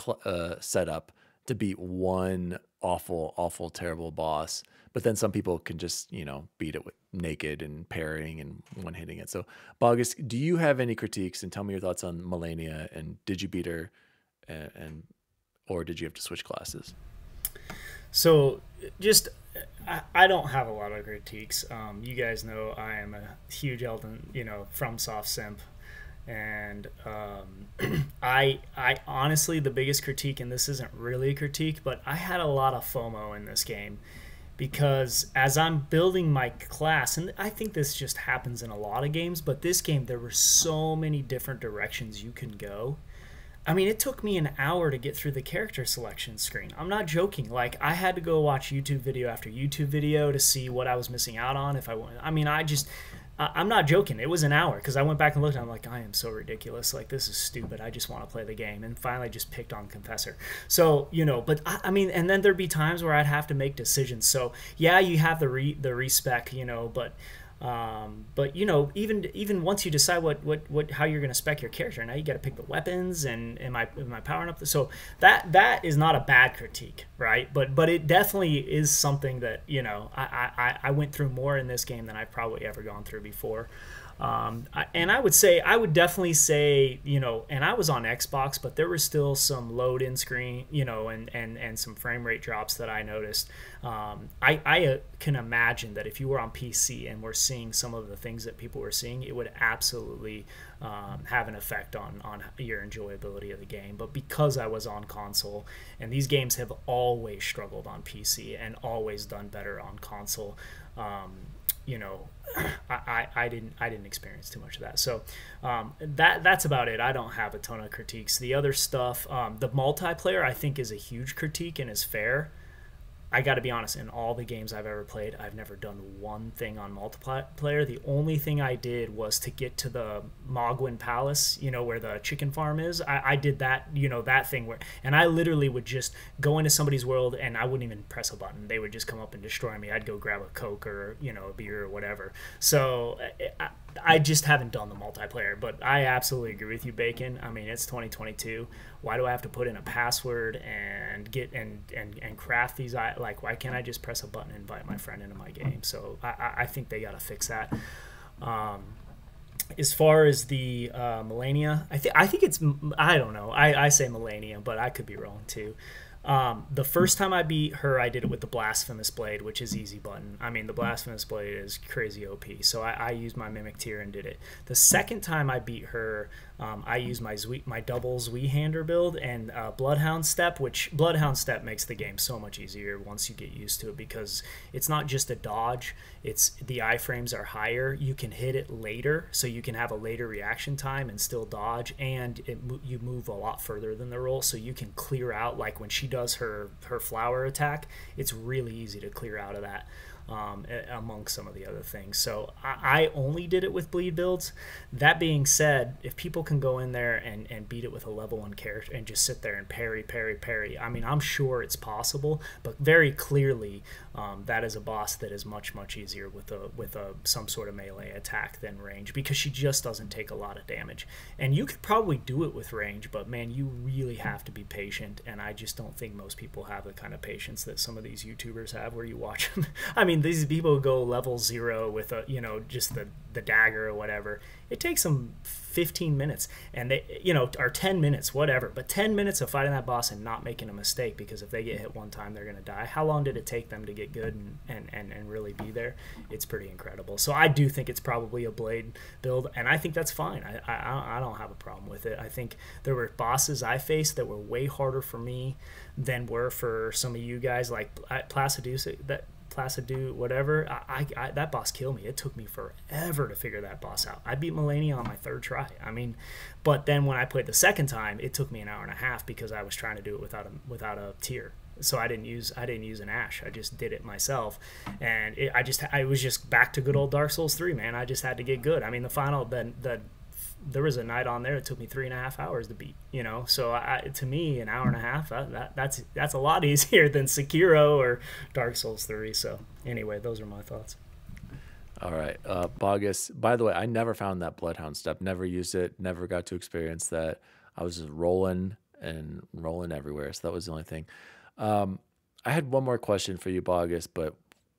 setup to beat one awful, terrible boss? But then some people can just, beat it with naked and parrying and one-hitting it. So, Boggs, do you have any critiques? And tell me your thoughts on Melania. And did you beat her, or did you have to switch classes? So, just I don't have a lot of critiques. You guys know I am a huge Elden, FromSoft simp. And I honestly, the biggest critique, and this isn't really a critique, but I had a lot of FOMO in this game. because as I'm building my class, and I think this just happens in a lot of games, but this game, there were so many different directions you can go. I mean, it took me an hour to get through the character selection screen. I'm not joking. Like, I had to go watch YouTube video after YouTube video to see what I was missing out on if I wanted. I mean, I'm not joking. It was an hour because I went back and looked and I'm like, I am so ridiculous. Like, this is stupid. I just want to play the game. And finally just picked on Confessor. So, you know, but I mean, and then there'd be times where I'd have to make decisions. So, yeah, you have the respec, you know, but you know, even once you decide how you're going to spec your character, now you got to pick the weapons and am I powering up so that is not a bad critique, right? But it definitely is something that, you know, I went through more in this game than I've probably ever gone through before. And I would definitely say, you know, and I was on Xbox, but there was still some load in screen, you know, and some frame rate drops that I noticed. I can imagine that if you were on PC and were seeing some of the things that people were seeing, it would absolutely have an effect on your enjoyability of the game. But because I was on console, and these games have always struggled on PC and always done better on console, you know, I didn't experience too much of that. So that's about it. I don't have a ton of critiques. The other stuff, the multiplayer, I think is a huge critique and is fair. I got to be honest, in all the games I've ever played, I've never done one thing on multiplayer. The only thing I did was to get to the Mogwin Palace, you know, where the chicken farm is. I did that, you know, that thing where, and I literally would just go into somebody's world and I wouldn't even press a button. They would just come up and destroy me. I'd go grab a Coke or, you know, a beer or whatever. So I just haven't done the multiplayer, but I absolutely agree with you, Bacon. I mean, it's 2022. Why do I have to put in a password and get and craft these? Like, why can't I just press a button and invite my friend into my game? So I think they got to fix that. As far as the Melania, I think it's, I don't know. I say Melania, but I could be wrong too. The first time I beat her, I did it with the Blasphemous Blade, which is easy button. I mean, the Blasphemous Blade is crazy OP, so I used my Mimic Tier and did it. The second time I beat her, I used my double Zweihander build and Bloodhound Step, which Bloodhound Step makes the game so much easier once you get used to it, because it's not just a dodge, it's the iframes are higher. You can hit it later, so you can have a later reaction time and still dodge, and you move a lot further than the roll, so you can clear out, like when she does her flower attack, it's really easy to clear out of that. Amongst some of the other things. So I only did it with bleed builds. That being said, if people can go in there and beat it with a level 1 character and just sit there and parry, I mean, I'm sure it's possible, but very clearly that is a boss that is much, much easier with some sort of melee attack than range, because she just doesn't take a lot of damage. And you could probably do it with range, but man, you really have to be patient, and I just don't think most people have the kind of patience that some of these YouTubers have, where you watch them. I mean, these people go level 0 with a, you know, just the dagger or whatever. It takes them 15 minutes and they, you know, or 10 minutes, whatever, but 10 minutes of fighting that boss and not making a mistake, because if they get hit one time, they're going to die. How long did it take them to get good and really be there? It's pretty incredible. So I do think it's probably a blade build, and I think that's fine. I don't have a problem with it. I think there were bosses I faced that were way harder for me than were for some of you guys, like Placidu, whatever. That boss killed me. It took me forever to figure that boss out. I beat Melania on my 3rd try. I mean, but then when I played the 2nd time, it took me an hour and a half because I was trying to do it without a tier. So I didn't use an Ash. I just did it myself, and I was just back to good old Dark Souls 3, man. I just had to get good. I mean, there was a night on there that took me 3.5 hours to beat, you know. So to me, an hour and a half, that's a lot easier than Sekiro or Dark Souls 3. So anyway, those are my thoughts. All right, Bogus. By the way, I never found that Bloodhound Step. Never used it. Never got to experience that. I was just rolling everywhere. So that was the only thing. I had one more question for you, Bogus, but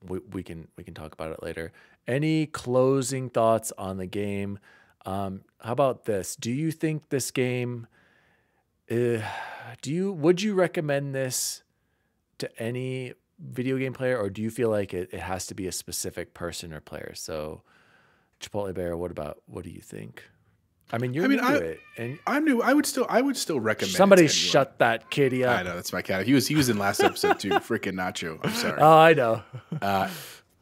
we can talk about it later. Any closing thoughts on the game? How about this? Do you think this game, would you recommend this to any video game player, or do you feel like it has to be a specific person or player? So Chipotle Bear, what do you think? I mean, you're new to it, and I'm new. I would still recommend. Somebody it to anyone. shut that kitty up. I know, that's my cat. He was in last episode too. Freaking Nacho. I'm sorry. Oh, I know.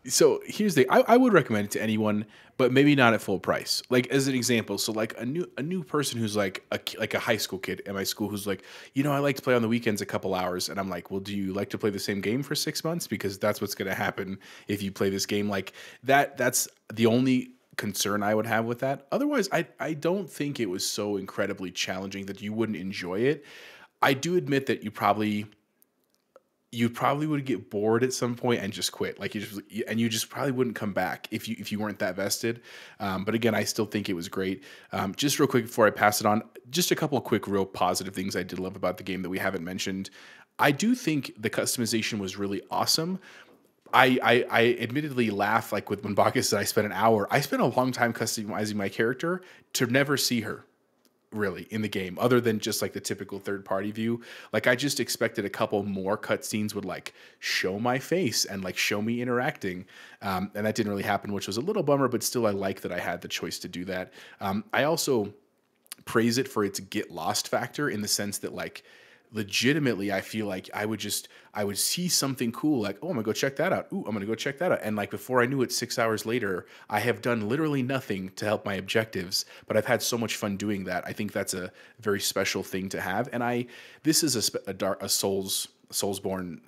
So here's the I would recommend it to anyone, but maybe not at full price. Like as an example, so like a new person who's like a high school kid at my school who's like, I like to play on the weekends a couple hours, and I'm like, well, do you like to play the same game for 6 months? Because that's what's going to happen if you play this game like that. That's the only concern I would have with that. Otherwise, I don't think it was so incredibly challenging that you wouldn't enjoy it. I do admit that you probably would get bored at some point and just quit. Like you just probably wouldn't come back if you weren't that vested. But again, I still think it was great. Just real quick before I pass it on, just a couple of quick, real positive things I did love about the game that we haven't mentioned. I do think the customization was really awesome. I admittedly laugh like when Bacchus said I spent an hour. I spent a long time customizing my character to never see her really in the game, other than just like the typical third-party view. Like I just expected a couple more cutscenes would like show my face and like show me interacting, and that didn't really happen, which was a little bummer. But still, I like that I had the choice to do that. I also praise it for its get lost factor in the sense that like legitimately I feel like I would see something cool like, oh, I'm gonna go check that out. Ooh, I'm gonna go check that out. And like before I knew it, 6 hours later, I have done literally nothing to help my objectives, but I've had so much fun doing that. I think that's a very special thing to have. And this is a Soulsborne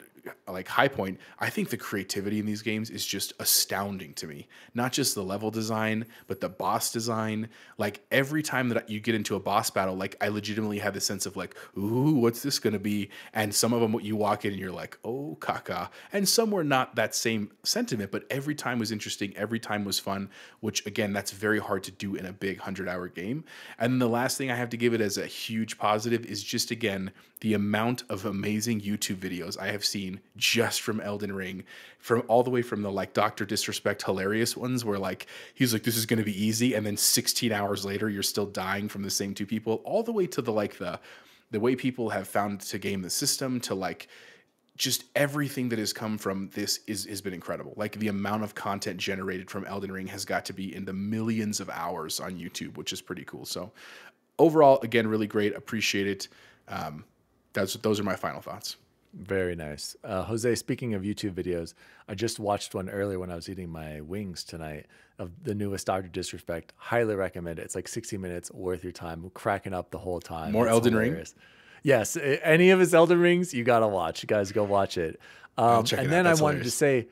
like high point. I think the creativity in these games is just astounding to me. Not just the level design, but the boss design. Like every time that you get into a boss battle, like I legitimately have the sense of like, ooh, what's this going to be? And some of them, you walk in and you're like, oh, caca. And some were not that same sentiment, but every time was interesting. Every time was fun, which again, that's very hard to do in a big 100-hour game. And the last thing I have to give it as a huge positive is just, again, the amount of amazing YouTube videos I have seen just from Elden Ring, from all the way from the like Dr. Disrespect hilarious ones where like he's like, this is going to be easy, and then 16 hours later you're still dying from the same two people, all the way to the like the way people have found to game the system, to like just everything that has come from this has been incredible. Like the amount of content generated from Elden Ring has got to be in the millions of hours on YouTube, which is pretty cool. So overall, again, really great. Appreciate it. Those are my final thoughts. Very nice. Jose, speaking of YouTube videos, I just watched one earlier when I was eating my wings tonight of the newest Dr. Disrespect. Highly recommend it. It's like 60 minutes worth your time. We're cracking up the whole time. More it's Elden hilarious. Ring? Yes. Any of his Elden Rings, you got to watch. You guys go watch it. And then I wanted to say,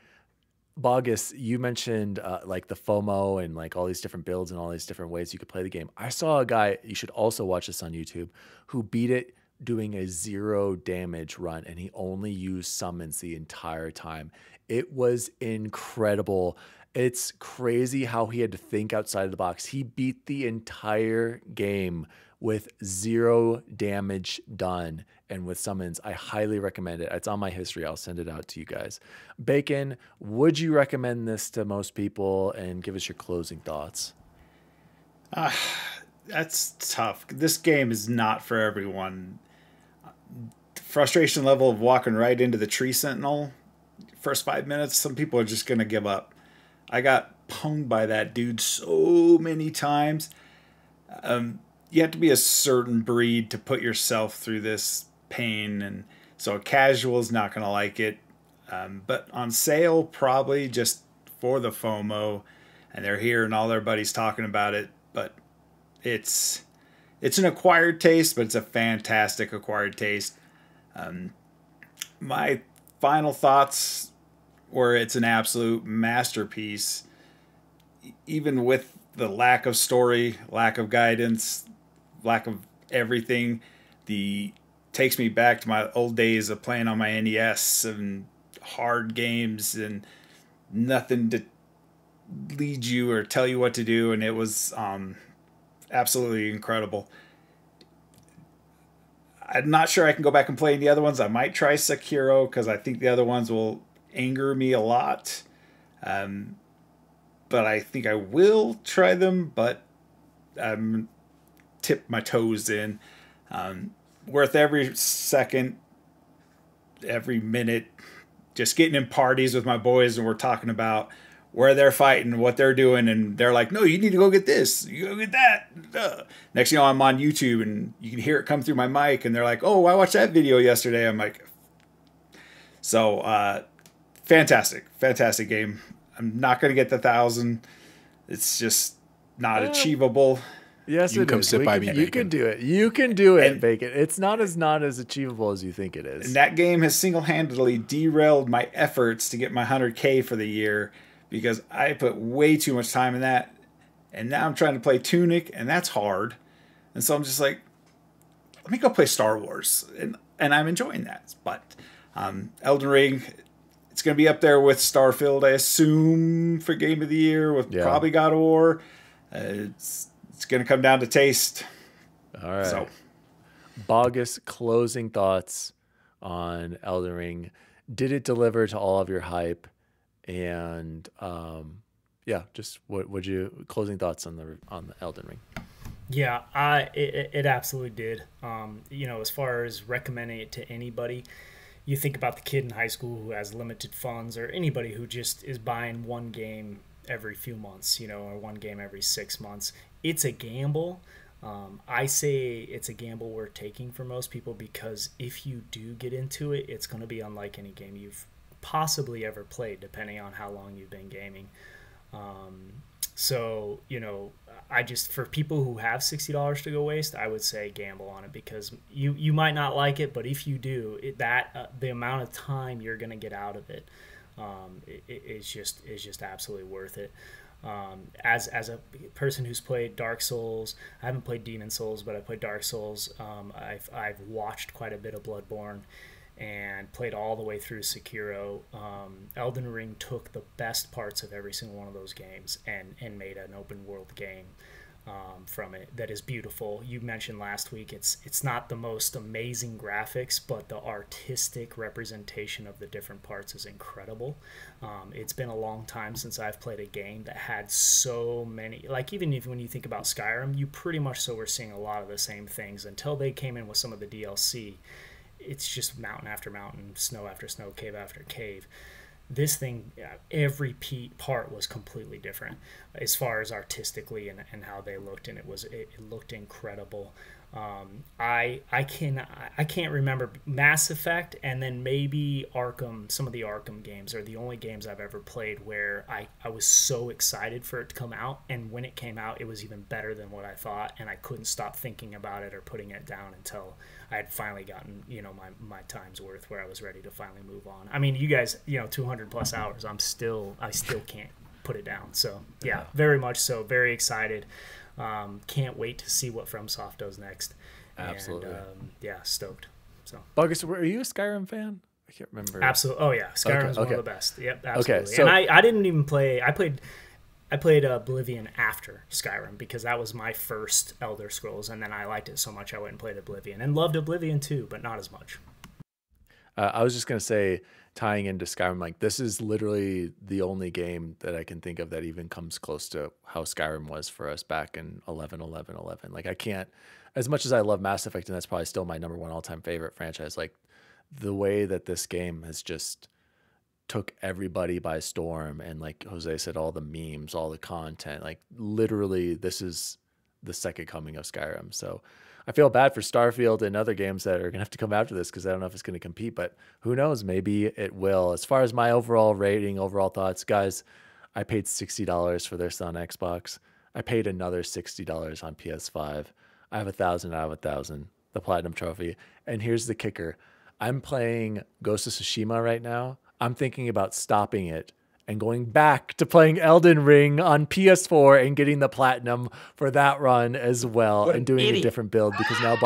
Bogus, you mentioned like the FOMO and like all these different builds and all these different ways you could play the game. I saw a guy, you should also watch this on YouTube, who beat it doing a 0 damage run, and he only used summons the entire time. It was incredible. It's crazy how he had to think outside of the box. He beat the entire game with 0 damage done and with summons. I highly recommend it. It's on my history. I'll send it out to you guys. Bacon, would you recommend this to most people? And give us your closing thoughts. That's tough. This game is not for everyone. Frustration level of walking right into the tree sentinel first 5 minutes, some people are just going to give up. I got pwned by that dude so many times. You have to be a certain breed to put yourself through this pain, and so a casual is not going to like it. But on sale, probably just for the FOMO, and they're here and all their buddies talking about it. But it's an acquired taste, but it's a fantastic acquired taste. My final thoughts were it's an absolute masterpiece, even with the lack of story, lack of guidance, lack of everything. Takes me back to my old days of playing on my NES and hard games and nothing to lead you or tell you what to do, and it was absolutely incredible. I'm not sure I can go back and play the other ones. I might try Sekiro because I think the other ones will anger me a lot. But I think I will try them, but I'm tip my toes in. Worth every second, every minute. Just getting in parties with my boys and we're talking about where they're fighting, what they're doing, and they're like, no, you need to go get this, you go get that. Next thing you know, I'm on YouTube and you can hear it come through my mic, and they're like, oh, I watched that video yesterday. I'm like, so fantastic game. I'm not going to get the 1,000. It's just not achievable. Yes, you it come is. sit by me, You can do it. You can do it, Bacon. It's not as achievable as you think it is. And that game has single-handedly derailed my efforts to get my 100K for the year because I put way too much time in that. And now I'm trying to play Tunic, and that's hard. And so I'm just like, let me go play Star Wars. And I'm enjoying that. But Elden Ring, it's going to be up there with Starfield, I assume, for Game of the Year, with probably God of War. It's going to come down to taste. All right. So, Bogus, closing thoughts on Elden Ring. Did it deliver to all of your hype? And just what would you closing thoughts on the Elden Ring? Yeah, it absolutely did. As far as recommending it to anybody, you think about the kid in high school who has limited funds, or anybody who just is buying one game every few months, or one game every 6 months. It's a gamble. I say it's a gamble worth taking for most people, because if you do get into it, it's going to be unlike any game you've possibly ever played, depending on how long you've been gaming. For people who have $60 to go waste, I would say gamble on it, because you might not like it, but if you do, the amount of time you're going to get out of it, is just absolutely worth it. As a person who's played Dark Souls, I haven't played Demon Souls, but I played Dark Souls. I've watched quite a bit of Bloodborne and played all the way through Sekiro. Elden Ring took the best parts of every single one of those games and made an open world game from it that is beautiful. You mentioned last week it's not the most amazing graphics, but the artistic representation of the different parts is incredible. It's been a long time since I've played a game that had so many, like, even when you think about Skyrim, you pretty much were seeing a lot of the same things until they came in with some of the DLC. It's just mountain after mountain, snow after snow, cave after cave. This thing, every part was completely different as far as artistically and how they looked, and it looked incredible. I can't remember Mass Effect, and then maybe Arkham. Some of the Arkham games are the only games I've ever played where I was so excited for it to come out, and when it came out, it was even better than what I thought, and I couldn't stop thinking about it or putting it down until I had finally gotten my time's worth, where I was ready to finally move on. I mean, you guys, 200 plus hours, I still can't put it down. So yeah, very much so, very excited. Can't wait to see what FromSoft does next. Absolutely. And, stoked. So, Bugus, were you a Skyrim fan? I can't remember. Absolutely. Oh yeah, Skyrim's one of the best. Yep, absolutely. Okay, so, and I didn't even play. I played Oblivion after Skyrim, because that was my first Elder Scrolls, and then I liked it so much I went and played Oblivion, and loved Oblivion too, but not as much. I was just gonna say, tying into Skyrim, like, this is literally the only game that I can think of that even comes close to how Skyrim was for us back in 11. Like, I can't, as much as I love Mass Effect, and that's probably still my #1 all-time favorite franchise, like, the way that this game has just took everybody by storm, and like Jose said, all the memes, all the content, like, literally this is the second coming of Skyrim. So I feel bad for Starfield and other games that are gonna have to come after this, because I don't know if it's gonna compete, but who knows, maybe it will. As far as my overall rating, overall thoughts, guys, I paid $60 for this on Xbox. I paid another $60 on PS5. I have 1,000 out of 1,000, the Platinum Trophy. And here's the kicker. I'm playing Ghost of Tsushima right now. I'm thinking about stopping it and going back to playing Elden Ring on PS4 and getting the Platinum for that run as well, and doing a different build, because now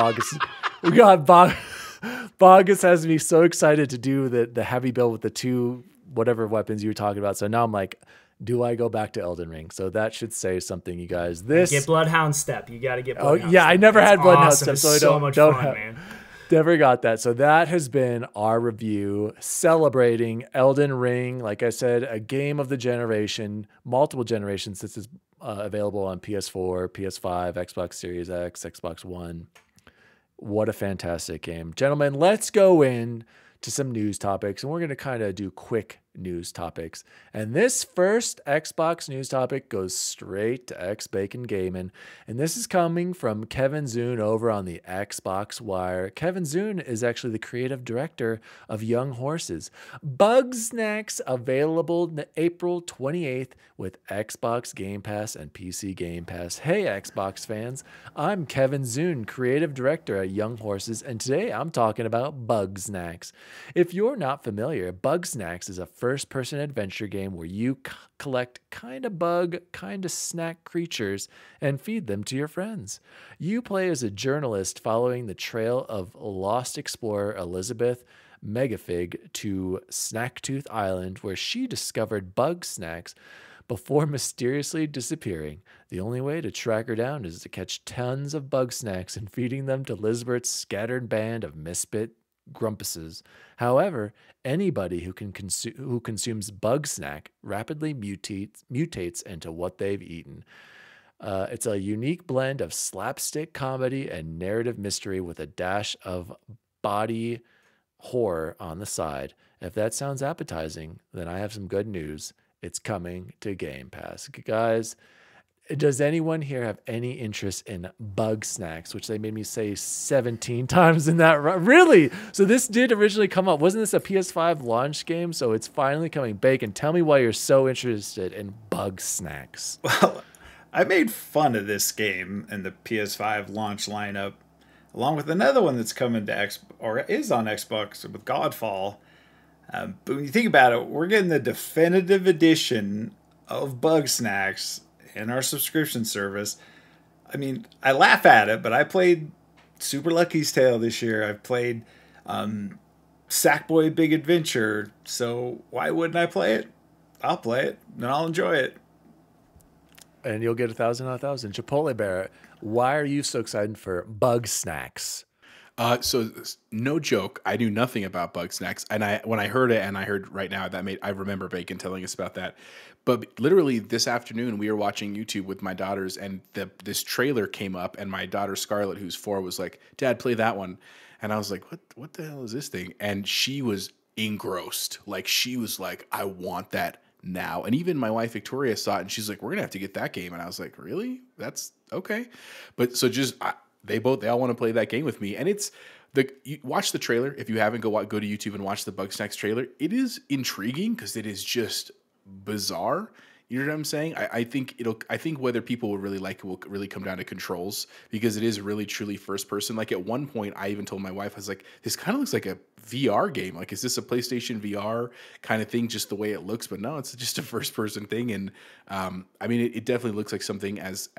Bogus has me so excited to do the heavy build with the 2 whatever weapons you were talking about. So now I'm like, do I go back to Elden Ring? So that should say something, you guys. Get Bloodhound Step. You got to get Bloodhound Step. Yeah, I never had Bloodhound Step, so I don't fun, man. Never got that. So that has been our review celebrating Elden Ring. Like I said, a game of the generation, multiple generations. This is available on PS4, PS5, Xbox Series X, Xbox One. What a fantastic game. Gentlemen, let's go in to some news topics, and we're going to kind of do quick news topics. And this first Xbox news topic goes straight to XbacongamN. And this is coming from Kevin Zune over on the Xbox Wire. Kevin Zune is actually the creative director of Young Horses. Bugsnax available April 28th with Xbox Game Pass and PC Game Pass. Hey, Xbox fans. I'm Kevin Zune, creative director at Young Horses, and today I'm talking about Bugsnax. If you're not familiar, Bugsnax is a first-person adventure game where you collect kind of bug, kind of snack creatures and feed them to your friends. You play as a journalist following the trail of lost explorer Elizabeth Megafig to Snacktooth Island, where she discovered Bugsnax before mysteriously disappearing. The only way to track her down is to catch tons of Bugsnax and feeding them to Lizbert's scattered band of misfit grumpuses. However, anybody who consumes Bugsnax rapidly mutates into what they've eaten. It's a unique blend of slapstick comedy and narrative mystery with a dash of body horror on the side. If that sounds appetizing, then I have some good news. It's coming to Game Pass. Guys, does anyone here have any interest in Bugsnax, which they made me say 17 times in that run? Really? So this did originally come up. Wasn't this a PS5 launch game? So it's finally coming. Bacon, tell me why you're so interested in Bugsnax. Well, I made fun of this game in the PS5 launch lineup, along with another one that's coming to is on Xbox with Godfall. But when you think about it, we're getting the definitive edition of Bugsnax in our subscription service. I mean, I laugh at it, but I played Super Lucky's Tale this year. I've played Sackboy Big Adventure. So why wouldn't I play it? I'll play it, and I'll enjoy it. And you'll get 1,000 out of 1,000. Chipotle Bear, why are you so excited for Bugsnax? So no joke, I knew nothing about Bugsnax, and when I heard it, and I heard right now I remember Bacon telling us about that. But literally this afternoon, we were watching YouTube with my daughters, and this trailer came up, and my daughter Scarlett, who's 4, was like, "Dad, play that one," and I was like, "What the hell is this thing?" And she was engrossed, like she was like, "I want that now." And even my wife Victoria saw it, and she's like, "We're gonna have to get that game," and I was like, "Really? That's okay." But so they all want to play that game with me, and you watch the trailer. If you haven't, go to YouTube and watch the Bugsnax trailer. It is intriguing because it is just bizarre. You know what I'm saying? I think whether people will really like it will really come down to controls, because it is really truly first person. Like at one point, I even told my wife, I was like, "This kind of looks like a VR game. Like, is this a PlayStation VR kind of thing? Just the way it looks?" But no, it's just a first person thing. And I mean, it definitely looks like something as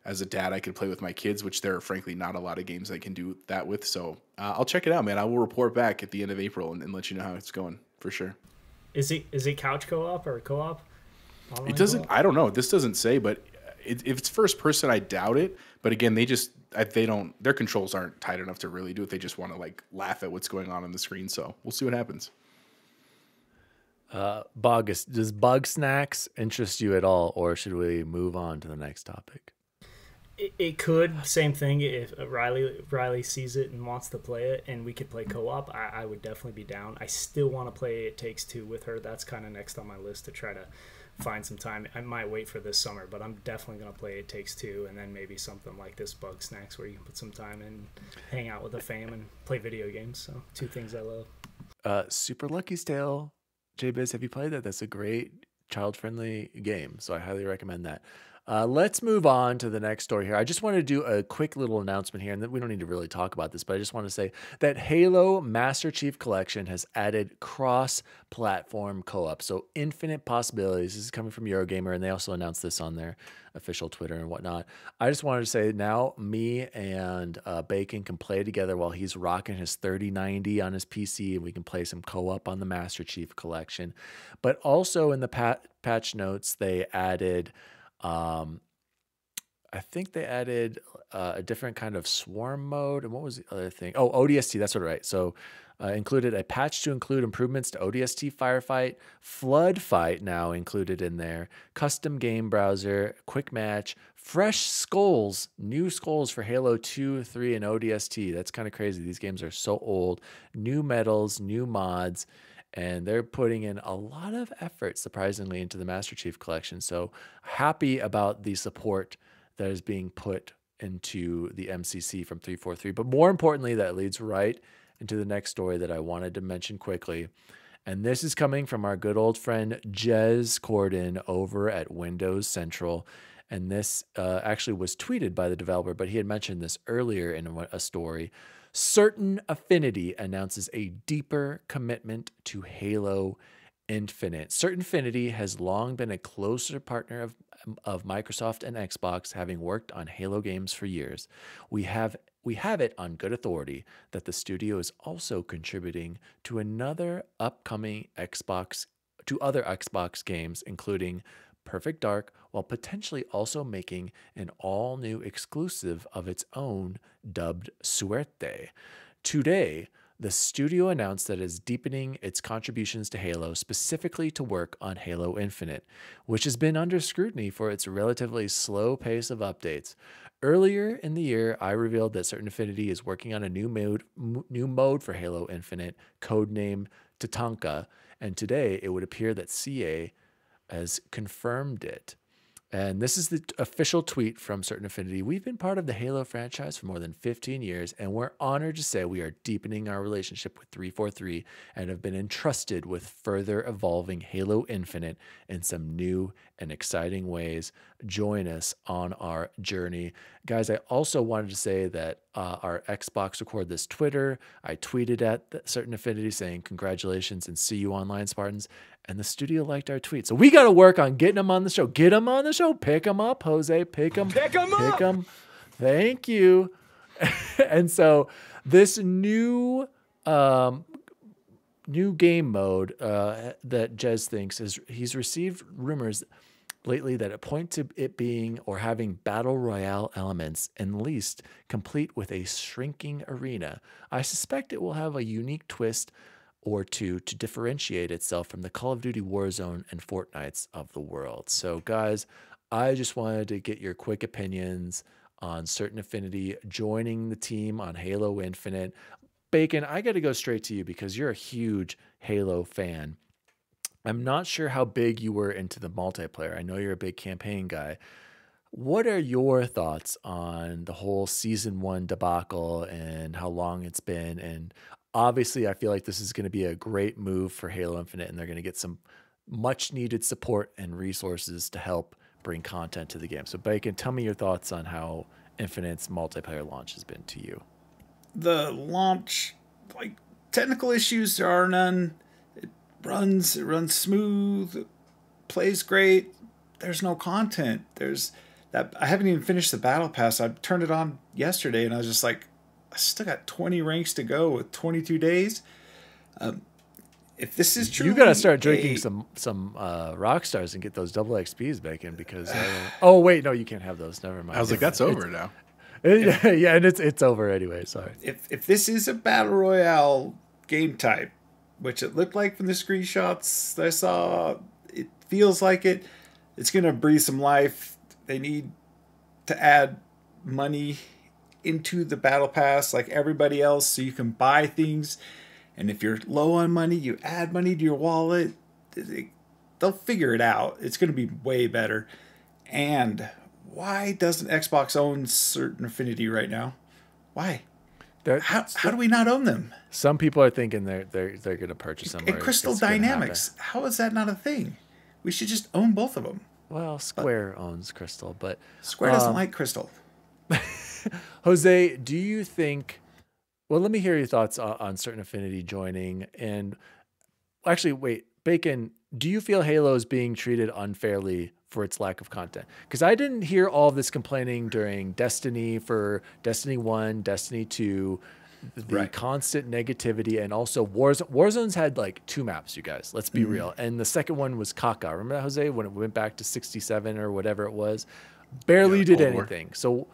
a dad I could play with my kids, which there are frankly not a lot of games I can do that with. So I'll check it out, man. I will report back at the end of April and let you know how it's going for sure. Is it couch co-op or co-op? It doesn't. I don't know. This doesn't say, but if it's first person, I doubt it. But again, their controls aren't tight enough to really do it. They just want to like laugh at what's going on the screen. So we'll see what happens. Bogus, does Bugsnax interest you at all, or should we move on to the next topic? It could. Same thing. If Riley sees it and wants to play it and we could play co-op, I would definitely be down. I still want to play It Takes Two with her. That's kind of next on my list to try to find some time. I might wait for this summer, but I'm definitely going to play It Takes Two, and then maybe something like this Bugsnax where you can put some time in, hang out with the fam, and play video games. So 2 things I love. Super Lucky's Tale. Jbiz, have you played that? That's a great child-friendly game, so I highly recommend that. Let's move on to the next story here. I just want to do a quick little announcement here, and we don't need to really talk about this, but I just want to say that Halo Master Chief Collection has added cross-platform co-op, so infinite possibilities. This is coming from Eurogamer, and they also announced this on their official Twitter and whatnot. I just wanted to say now me and Bacon can play together while he's rocking his 3090 on his PC, and we can play some co-op on the Master Chief Collection. But also in the patch notes, they added... I think they added a different kind of swarm mode. And what was the other thing? Oh, ODST, that's what, right. So included a patch to include improvements to ODST Firefight, Flood Fight now included in there, custom game browser, quick match, fresh skulls, new skulls for Halo 2, 3, and ODST. That's kind of crazy. These games are so old. New medals, new mods. and they're putting in a lot of effort, surprisingly, into the Master Chief Collection. So happy about the support that is being put into the MCC from 343. But more importantly, that leads right into the next story that I wanted to mention quickly. And this is coming from our good old friend Jez Corden over at Windows Central. And this actually was tweeted by the developer, but he had mentioned this earlier in a story. Certain Affinity announces a deeper commitment to Halo Infinite. Certain Affinity has long been a closer partner of Microsoft and Xbox, having worked on Halo games for years. We have it on good authority that the studio is also contributing to other Xbox games, including Perfect Dark, while potentially also making an all-new exclusive of its own dubbed Suerte. Today, the studio announced that it is deepening its contributions to Halo, specifically to work on Halo Infinite, which has been under scrutiny for its relatively slow pace of updates. Earlier in the year, I revealed that Certain Affinity is working on a new mode for Halo Infinite, codenamed Tatanka, and today it would appear that CA has confirmed it. And this is the official tweet from Certain Affinity. We've been part of the Halo franchise for more than 15 years, and we're honored to say we are deepening our relationship with 343 and have been entrusted with further evolving Halo Infinite in some new and exciting ways. Join us on our journey. Guys, I also wanted to say that our Xbox recorded this Twitter. I tweeted at Certain Affinity saying congratulations and see you online, Spartans. And the studio liked our tweet. So we got to work on getting them on the show. Get them on the show. Pick them up, Jose. Pick them. Pick them up. Pick them. Thank you. And so this new game mode that Jez thinks is, he's received rumors lately that it point to it being or having battle royale elements, and least complete with a shrinking arena. I suspect it will have a unique twist or two to differentiate itself from the Call of Duty Warzone and Fortnites of the world. So guys, I just wanted to get your quick opinions on Certain Affinity joining the team on Halo Infinite. Bacon, I got to go straight to you because you're a huge Halo fan. I'm not sure how big you were into the multiplayer. I know you're a big campaign guy. What are your thoughts on the whole Season 1 debacle and how long it's been? And obviously, I feel like this is going to be a great move for Halo Infinite, and they're going to get some much-needed support and resources to help bring content to the game. So, Bacon, tell me your thoughts on how Infinite's multiplayer launch has been to you. The launch, like, technical issues, there are none. It runs smooth, plays great. There's no content. I haven't even finished the battle pass. I turned it on yesterday, and I was just like, I still got 20 ranks to go with 22 days. If this is true, you got to start drinking some rock stars and get those double XPs, Bacon. Because oh wait, no, you can't have those. Never mind. I was like, that's over now. Yeah, and it's over anyway. Sorry. If this is a battle royale game type, which it looked like from the screenshots that I saw, it feels like it. It's gonna breathe some life. They need to add money into the battle pass like everybody else so you can buy things, and if you're low on money, you add money to your wallet. They'll figure it out. It's going to be way better. And why doesn't Xbox own Certain Affinity right now? Why? How do we not own them? Some people are thinking they're going to purchase them. And Crystal Dynamics, how is that not a thing? We should just own both of them. Well, Square owns Crystal, but Square doesn't like Crystal. Jose, do you think, well, let me hear your thoughts on Certain Affinity joining. And actually, wait, Bacon, do you feel Halo is being treated unfairly for its lack of content? Because I didn't hear all of this complaining during Destiny, for Destiny 1, Destiny 2, the constant negativity, and also Warzone's had like 2 maps, you guys. Let's be real. And the second one was Kaka. Remember that, Jose, when it went back to 67 or whatever it was? Barely did anything. So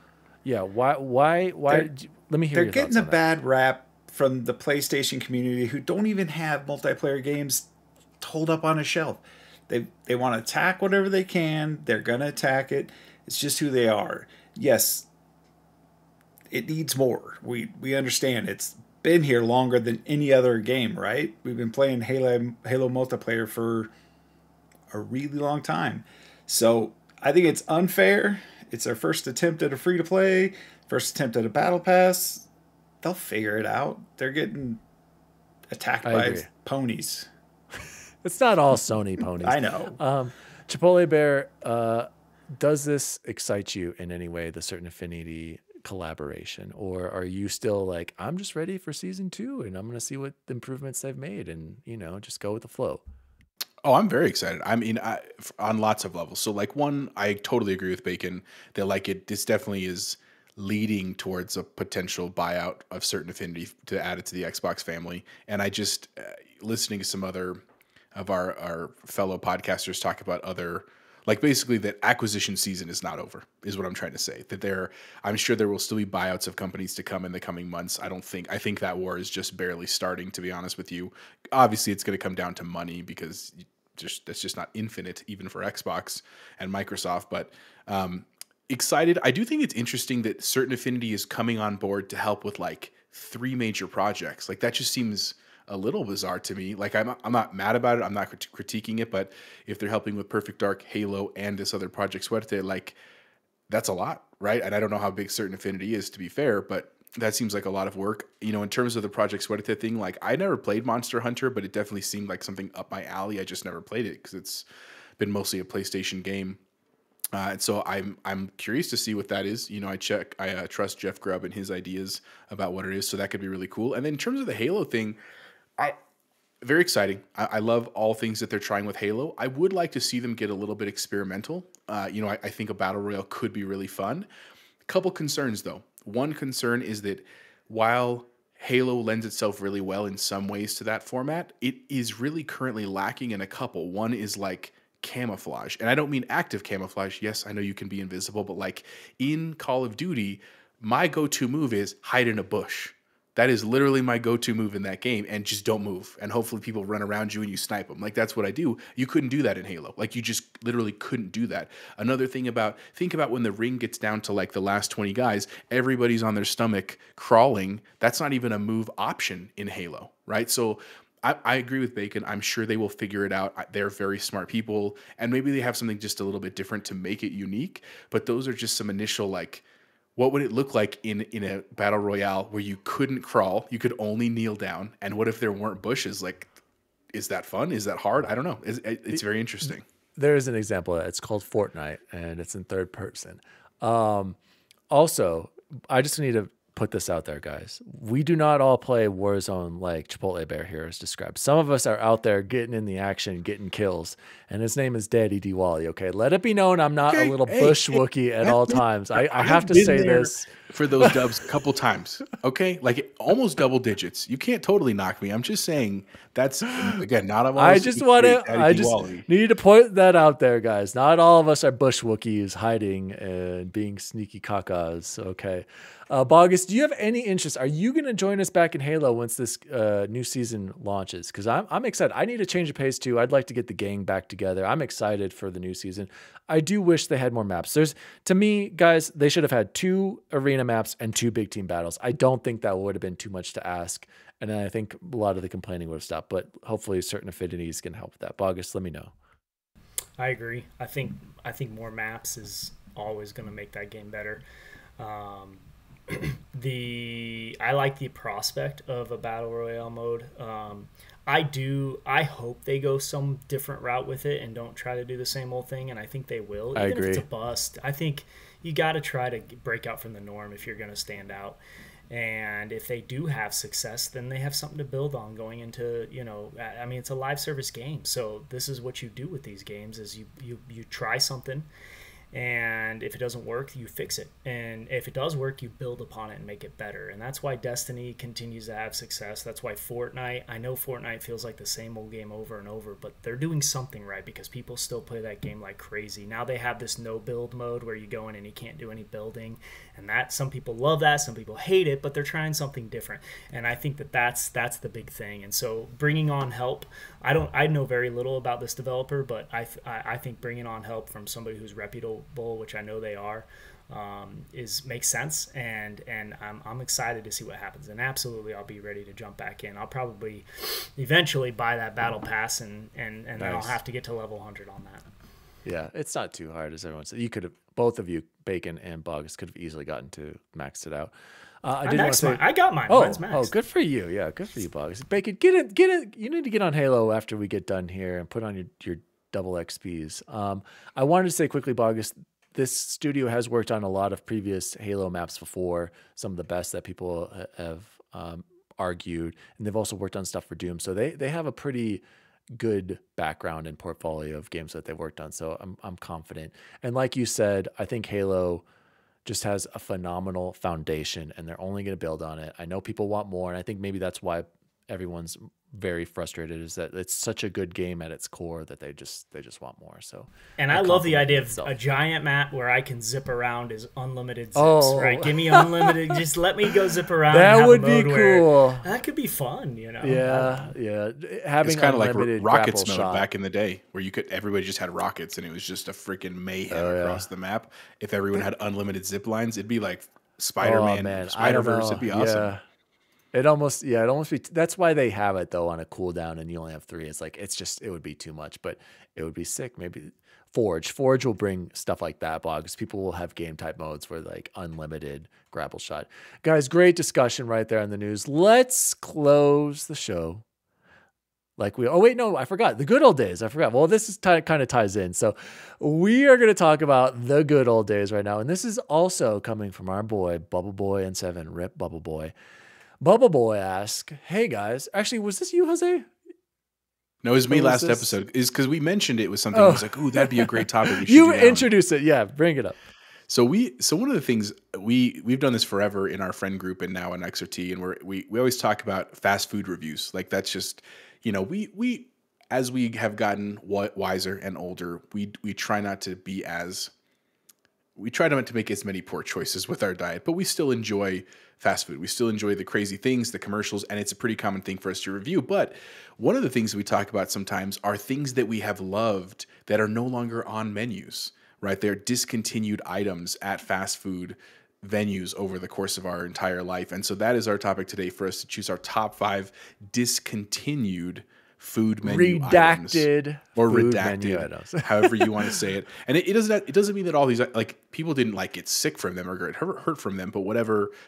yeah, why let me hear your thoughts on that. They're getting a bad rap from the PlayStation community, who don't even have multiplayer games told up on a shelf. They want to attack whatever they can. They're going to attack it. It's just who they are. Yes, it needs more. We understand it's been here longer than any other game, right? We've been playing Halo multiplayer for a really long time. So I think it's unfair. It's our first attempt at a free-to-play, first attempt at a battle pass. They'll figure it out. They're getting attacked by ponies. It's not all Sony ponies. I know. Chipotle Bear, does this excite you in any way, the Certain Affinity collaboration? Or are you still like, I'm just ready for season 2 and I'm going to see what improvements they've made and, you know, just go with the flow? Oh, I'm very excited. I mean, on lots of levels. So like one, I totally agree with Bacon that like this definitely is leading towards a potential buyout of Certain Affinity to add it to the Xbox family. And I just, listening to some other of our fellow podcasters talk about other, like basically that acquisition season is not over, is what I'm trying to say. That I'm sure there will still be buyouts of companies to come in the coming months. I think that war is just barely starting, to be honest with you. Obviously, it's going to come down to money because that's just not infinite, even for Xbox and Microsoft. But excited. I do think it's interesting that Certain Affinity is coming on board to help with like 3 major projects. Like that just seems a little bizarre to me. Like I'm not mad about it. I'm not critiquing it, but if they're helping with Perfect Dark, Halo, and this other Project Suerte, like that's a lot, right? And I don't know how big Certain Affinity is, to be fair, but that seems like a lot of work. You know, in terms of the Project Suerte thing, like I never played Monster Hunter, but it definitely seemed like something up my alley. I just never played it because it's been mostly a PlayStation game. And so I'm curious to see what that is. You know, I trust Jeff Grubb and his ideas about what it is, so that could be really cool. And then in terms of the Halo thing, very exciting. I love all things that they're trying with Halo. I would like to see them get a little bit experimental. You know, I think a battle royale could be really fun. Couple concerns though. One concern is that while Halo lends itself really well in some ways to that format, it is really currently lacking in a couple. One is like camouflage. And I don't mean active camouflage. Yes, I know you can be invisible, but like in Call of Duty, my go-to move is hide in a bush. That is literally my go-to move in that game, and just don't move. And hopefully people run around you and you snipe them. Like that's what I do. You couldn't do that in Halo. Like you just literally couldn't do that. Another thing think about when the ring gets down to like the last 20 guys, everybody's on their stomach crawling. That's not even a move option in Halo, right? So I agree with Bacon. I'm sure they will figure it out. They're very smart people, and maybe they have something just a little bit different to make it unique. But those are just some initial like, what would it look like in a battle royale where you couldn't crawl, you could only kneel down, and what if there weren't bushes? Like, is that fun? Is that hard? I don't know. It's very interesting. There is an example of that. It's called Fortnite, and it's in third person. Also, I just need to put this out there, guys. We do not all play Warzone like Chipotle Bear here is described. Some of us are out there getting in the action, getting kills, and his name is DaddyDWALLY. Okay, let it be known I'm not a little bush Wookie at all times. I have to say this for those dubs a couple times. Okay, like almost double digits. You can't totally knock me. I'm just saying that's again not of all. I just need to point that out there, guys. Not all of us are bush Wookiees hiding and being sneaky cacas. Okay. Bogus, do you have any interest? Are you going to join us back in Halo once this new season launches? Because I'm excited. I need a change of pace too. I'd like to get the gang back together. I'm excited for the new season. I do wish they had more maps. To me, guys, they should have had 2 arena maps and 2 big team battles. I don't think that would have been too much to ask. And I think a lot of the complaining would have stopped. But hopefully certain affinities can help with that. Bogus, let me know. I agree. I think more maps is always going to make that game better. I like the prospect of a battle royale mode. I hope they go some different route with it and don't try to do the same old thing, and I think they will. Even if it's a bust, I think you got to try to break out from the norm if you're going to stand out. And if they do have success, then they have something to build on going into, you know, I mean, it's a live service game. So this is what you do with these games is you try something. And if it doesn't work, you fix it. And if it does work, you build upon it and make it better. And that's why Destiny continues to have success. That's why Fortnite, I know Fortnite feels like the same old game over and over, but they're doing something right because people still play that game like crazy. Now they have this no build mode where you go in and you can't do any building. And that, some people love that, some people hate it, but they're trying something different. And I think that's the big thing. And so bringing on help, I know very little about this developer, but I think bringing on help from somebody who's reputable, which I know they are, makes sense, and I'm excited to see what happens. And absolutely, I'll be ready to jump back in. I'll probably eventually buy that battle pass, and then I'll have to get to level 100 on that. Yeah, it's not too hard, as everyone said. You could have, both of you, Bacon and Bugs, could have easily gotten to maxed it out. I did want to say, I got mine. Oh, Mine's maxed. Oh, good for you. Yeah, good for you, Bugs. Bacon, get it. You need to get on Halo after we get done here and put on your double XPs. I wanted to say quickly, Bugs, this studio has worked on a lot of previous Halo maps before, some of the best that people have argued, and they've also worked on stuff for Doom. So they have a pretty good background and portfolio of games that they've worked on. So I'm confident. And like you said, I think Halo just has a phenomenal foundation, and they're only going to build on it. I know people want more, and I think maybe that's why everyone's very frustrated, is that it's such a good game at its core that they just want more. So, and I love the idea of a giant map where I can zip around as unlimited zips, right? Give me unlimited, just let me go zip around. That would be cool. That could be fun, you know? Yeah. Having it's kind of like rockets mode shot back in the day, where everybody just had rockets, and it was just a freaking mayhem across the map. If everyone had unlimited zip lines, it'd be like Spider-Man, Spider-Verse. It'd be awesome. Yeah. It almost be. That's why they have it though on a cooldown, and you only have 3. It's like it would be too much, but it would be sick. Maybe Forge will bring stuff like that, because people will have game type modes where like unlimited grapple shot. Guys, great discussion right there on the news. Let's close the show. I forgot the good old days. I forgot. Well, this is kind of ties in. So we are going to talk about the good old days right now, and this is also coming from our boy Bubble Boy and 7. Rip Bubble Boy. Bubble Boy asked, "Hey guys, actually, was this you, Jose?" No, it was me last episode. Is because we mentioned it was something. I was like, "Ooh, that'd be a great topic." You introduced it, yeah. Bring it up. So one of the things we've done this forever in our friend group and now in XRT, and we always talk about fast food reviews. Like that's just, we as we have gotten wiser and older, we try not to be as. We try not to make as many poor choices with our diet, but we still enjoy fast food. We still enjoy the crazy things, the commercials, and it's a pretty common thing for us to review. But one of the things we talk about sometimes are things that we have loved that are no longer on menus, right? They're discontinued items at fast food venues over the course of our entire life. And so that is our topic today, for us to choose our top 5 discontinued food menu redacted items, or food redacted menu items. however you want to say it. And it doesn't mean that all these, like, people didn't like get sick from them or get hurt from them, but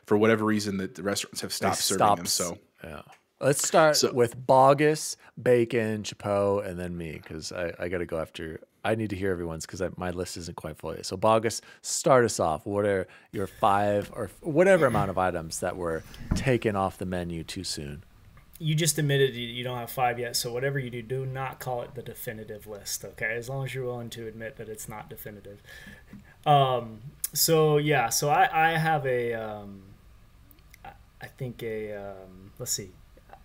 for whatever reason that the restaurants have stopped serving them. So yeah, let's start with Bogus, Bacon, Chapeau, and then me, because I got to go after. I need to hear everyone's, because my list isn't quite full yet. So Bogus, start us off. What are your 5 or whatever amount of items that were taken off the menu too soon? You just admitted you don't have 5 yet, so whatever you do not call it the definitive list, okay? As long as you're willing to admit that it's not definitive. So I have let's see.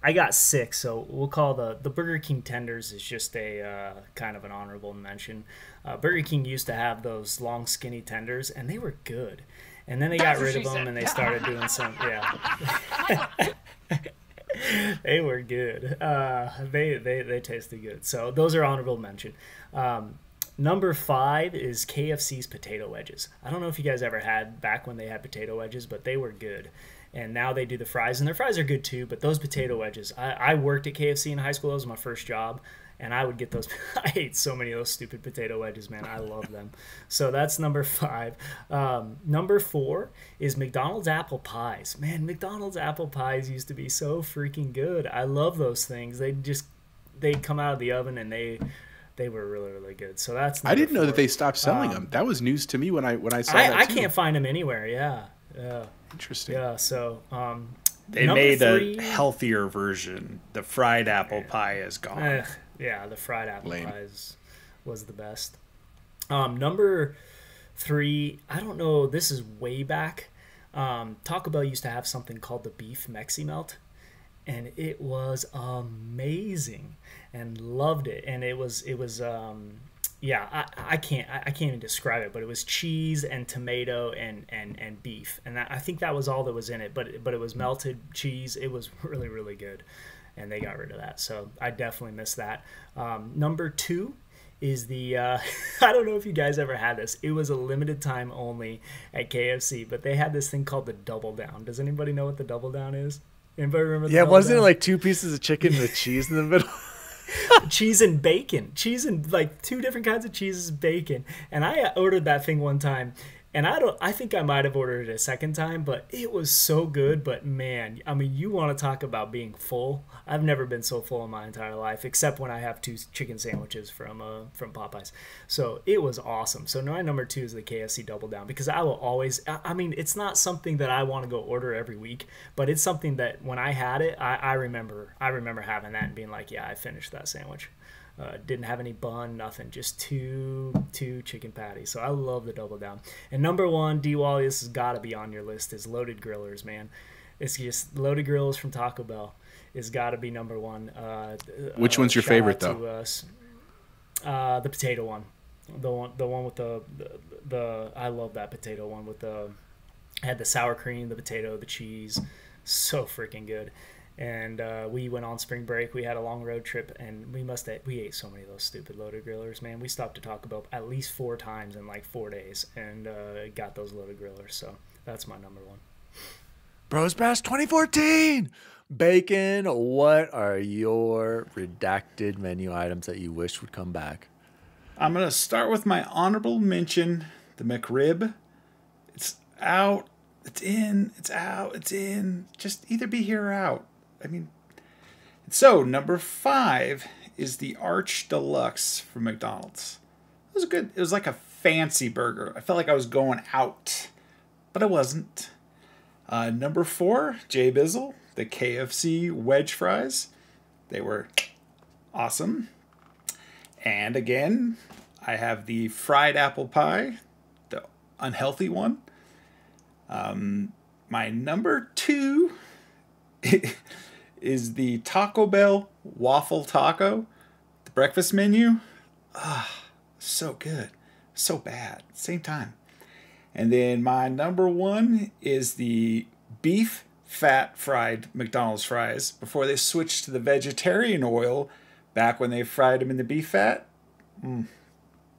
I got 6, so we'll call the Burger King tenders is just a kind of an honorable mention. Burger King used to have those long, skinny tenders, and they were good. And then they got rid of them, and they started doing some, They were good. They tasted good. So those are honorable mention. Number 5 is KFC's potato wedges. I don't know if you guys ever had back when they had potato wedges, but they were good. And now they do the fries, and their fries are good too, but those potato wedges. I worked at KFC in high school. That was my first job. And I would get those. I ate so many of those stupid potato wedges, man. I love them. So that's number 5. Number 4 is McDonald's apple pies. Man, McDonald's apple pies used to be so freaking good. I love those things. They'd come out of the oven, and they were really, really good. So that's number I didn't 4. know that they stopped selling them. That was news to me when I saw that too. I can't find them anywhere. Yeah. Interesting. Yeah. So they made a healthier version. The fried apple pie is gone. Yeah, the fried apple pies was the best. Number 3, I don't know, this is way back. Taco Bell used to have something called the beef Mexi Melt, and it was amazing, and loved it. And it was I can't even describe it, but it was cheese and tomato and beef, and I think that was all that was in it. But it was melted cheese. It was really, really good. And they got rid of that, so I definitely miss that. Number 2 is the I don't know if you guys ever had this. It was a limited time only at KFC, but they had this thing called the Double Down. Does anybody know what the Double Down is? Anybody remember? Yeah, wasn't it like 2 pieces of chicken with cheese in the middle? Cheese and bacon. Cheese and like 2 different kinds of cheeses, bacon. And I ordered that thing one time. And I think I might have ordered it a second time, but it was so good. But man, I mean, you want to talk about being full. I've never been so full in my entire life, except when I have 2 chicken sandwiches from Popeyes. So it was awesome. So my number 2 is the KFC Double Down, because I will always, I mean, it's not something that I want to go order every week, but it's something that when I had it, I remember having that and being like, yeah, I finished that sandwich. Didn't have any bun, nothing, just two chicken patties. So I love the Double Down. And number 1, DWALLY, this has got to be on your list, is loaded grillers, man. It's just loaded grillers from Taco Bell is got to be number 1. Which one's your favorite though? The potato one, the one with the I love that potato one with the had the sour cream, the potato, the cheese, so freaking good. And we went on spring break. We had a long road trip, and we ate so many of those stupid loaded grillers, man. We stopped to Taco Bell at least 4 times in like 4 days, and got those loaded grillers. So that's my number 1. Bros Bash 2014. Bacon, what are your redacted menu items that you wish would come back? I'm going to start with my honorable mention, the McRib. It's out. It's in. It's out. It's in. Just either be here or out. I mean, so number 5 is the Arch Deluxe from McDonald's. It was good. It was like a fancy burger. I felt like I was going out, but I wasn't. Number 4, Jbizzle, the KFC wedge fries. They were awesome. And again, I have the fried apple pie, the unhealthy one. My number 2 is the Taco Bell waffle taco, the breakfast menu. So good, so bad, same time. And then my number 1 is the beef fat fried McDonald's fries before they switched to the vegetarian oil back when they fried them in the beef fat. You